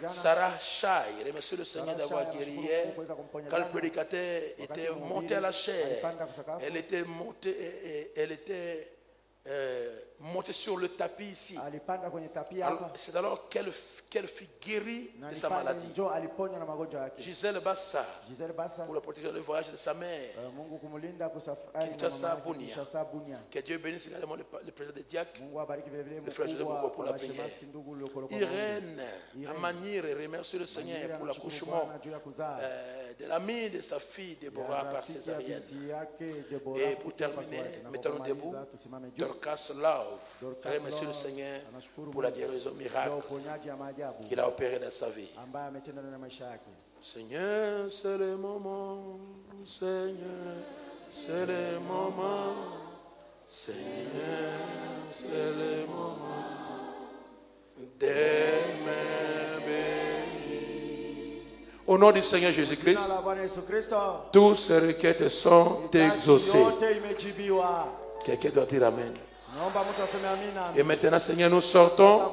Sarah Chai, remercie le Seigneur d'avoir guéri hier. Quand le prédicateur était monté à la chair, elle était montée sur le tapis ici. C'est alors qu'elle fut guérie de sa maladie. Gisèle Bassa, pour la protection du voyage de sa mère. Kinshasa Bunia. Que Dieu bénisse également le président de Diac, le frère Joseph Boko pour la prière. Irène Amanir remercie le Seigneur pour l'accouchement de l'ami de sa fille Déborah par césarienne. Et pour terminer, mettons-nous debout. Dorcas Love, remercie le Seigneur pour la guérison miracle qu'il a opérée dans sa vie. Seigneur, c'est le moment. Seigneur, c'est le moment. Seigneur, c'est le moment des mains bénies. Au nom du Seigneur Jésus-Christ, toutes ces requêtes sont exaucées. Quelqu'un doit dire Amen. Et maintenant, Seigneur, nous sortons.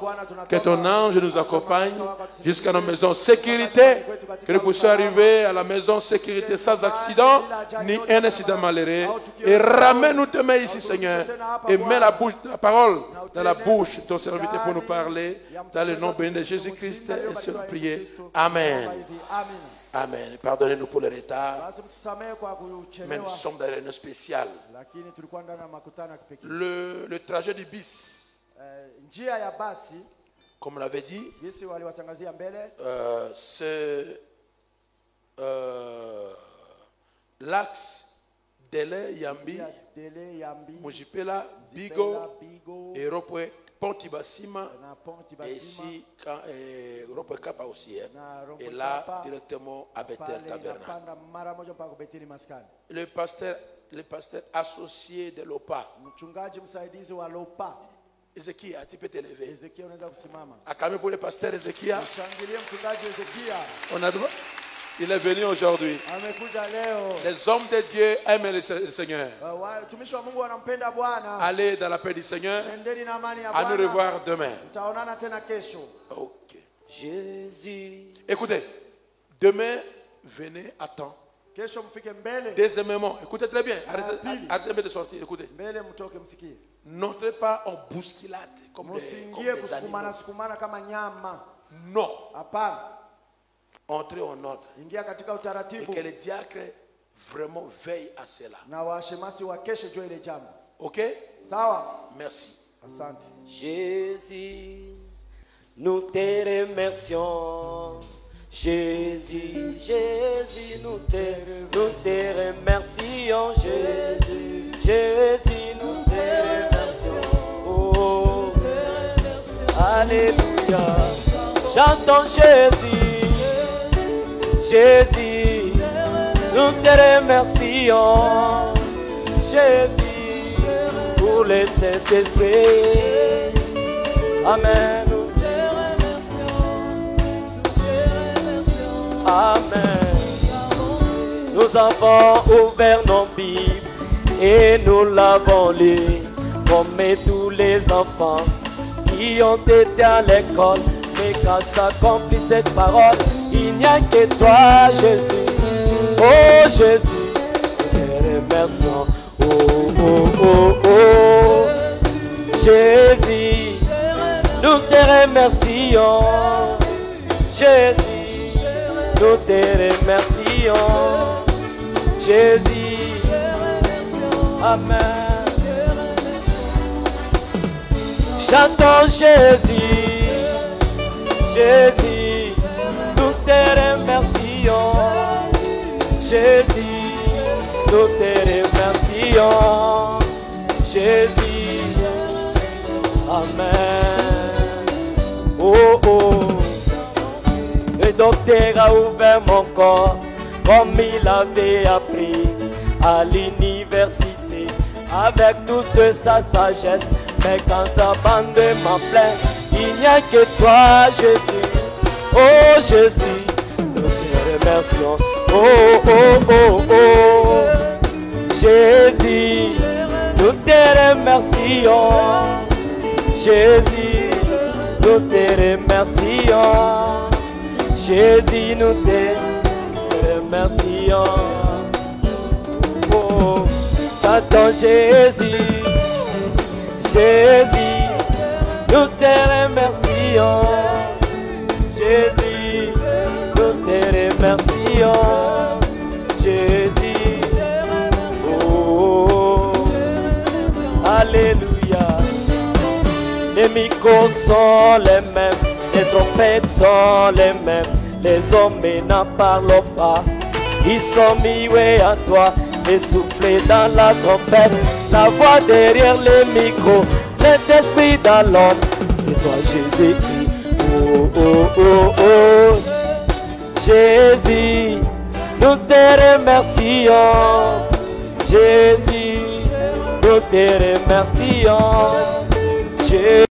Que ton ange nous accompagne jusqu'à nos maisons. Sécurité. Que nous puissions arriver à la maison sécurité sans accident ni un incident malheureux. Et ramène-nous demain ici, Seigneur. Et mets la parole dans la bouche de ton serviteur pour nous parler. Dans le nom béni de Jésus-Christ. Et sur prier. Amen. Amen. Pardonnez-nous pour le retard. Mais nous sommes dans une spéciale. Le trajet du bis, comme on l'avait dit, c'est l'axe Dele Yambi, Mujipela, Bigo, et Ropwe, Pontibasima, et ici, Ropwe Kappa aussi, et là, directement à Bethel Tabernacle. Le pasteur associé de l'OPA, Ezekiel, tu peux t'élever. Acclamez pour le pasteur Ezekiel. On a droit. Il est venu aujourd'hui. Les hommes de Dieu aiment le Seigneur. Allez dans la paix du Seigneur. À nous revoir demain. Ok. Jésus. Écoutez, demain, venez à temps. Deuxièmement, écoutez très bien. Arrêtez de sortir. Écoutez. N'entrez pas en bousculade comme des animaux. Non. Entrez en ordre. Et que les diacres vraiment veillent à cela. Ok? Merci. Jésus, nous te remercions. Jésus, Jésus, nous te remercions. Jésus, Jésus, nous te remercions. Oh, alléluia. Chantons Jésus. Jésus, nous te remercions. Jésus, pour le Saint-Esprit. Amen. Amen. Nous avons ouvert nos Bibles et nous l'avons lu comme tous les enfants qui ont été à l'école. Mais quand s'accomplit cette parole, il n'y a que toi, Jésus. Oh Jésus, nous te remercions. Oh, oh, oh, oh. Jésus, nous te remercions. Jésus, nous te remercions. Jésus, Amen. Chantons Jésus, Jésus, nous te remercions. Jésus, nous te remercions. Jésus, Amen. Oh oh. Le docteur a ouvert mon corps comme il avait appris à l'université avec toute sa sagesse. Mais quand ta bande m'appelait, il n'y a que toi, Jésus. Oh Jésus, nous te remercions. Oh oh oh oh. Jésus, nous te remercions. Jésus, nous te remercions. Jésus, nous te remercions. Oh, chantons Jésus, Jésus, nous te remercions. Jésus, nous te remercions. Jésus, oh, alléluia. Les micros sont les mêmes, les trompettes sont les mêmes, les hommes n'en parlent pas. Ils sont mis à toi et soufflés dans la trompette. La voix derrière les micros, cet esprit dans l'homme, c'est toi Jésus-Christ. Oh oh oh oh. Jésus, nous te remercions. Jésus, nous te remercions. Jésus.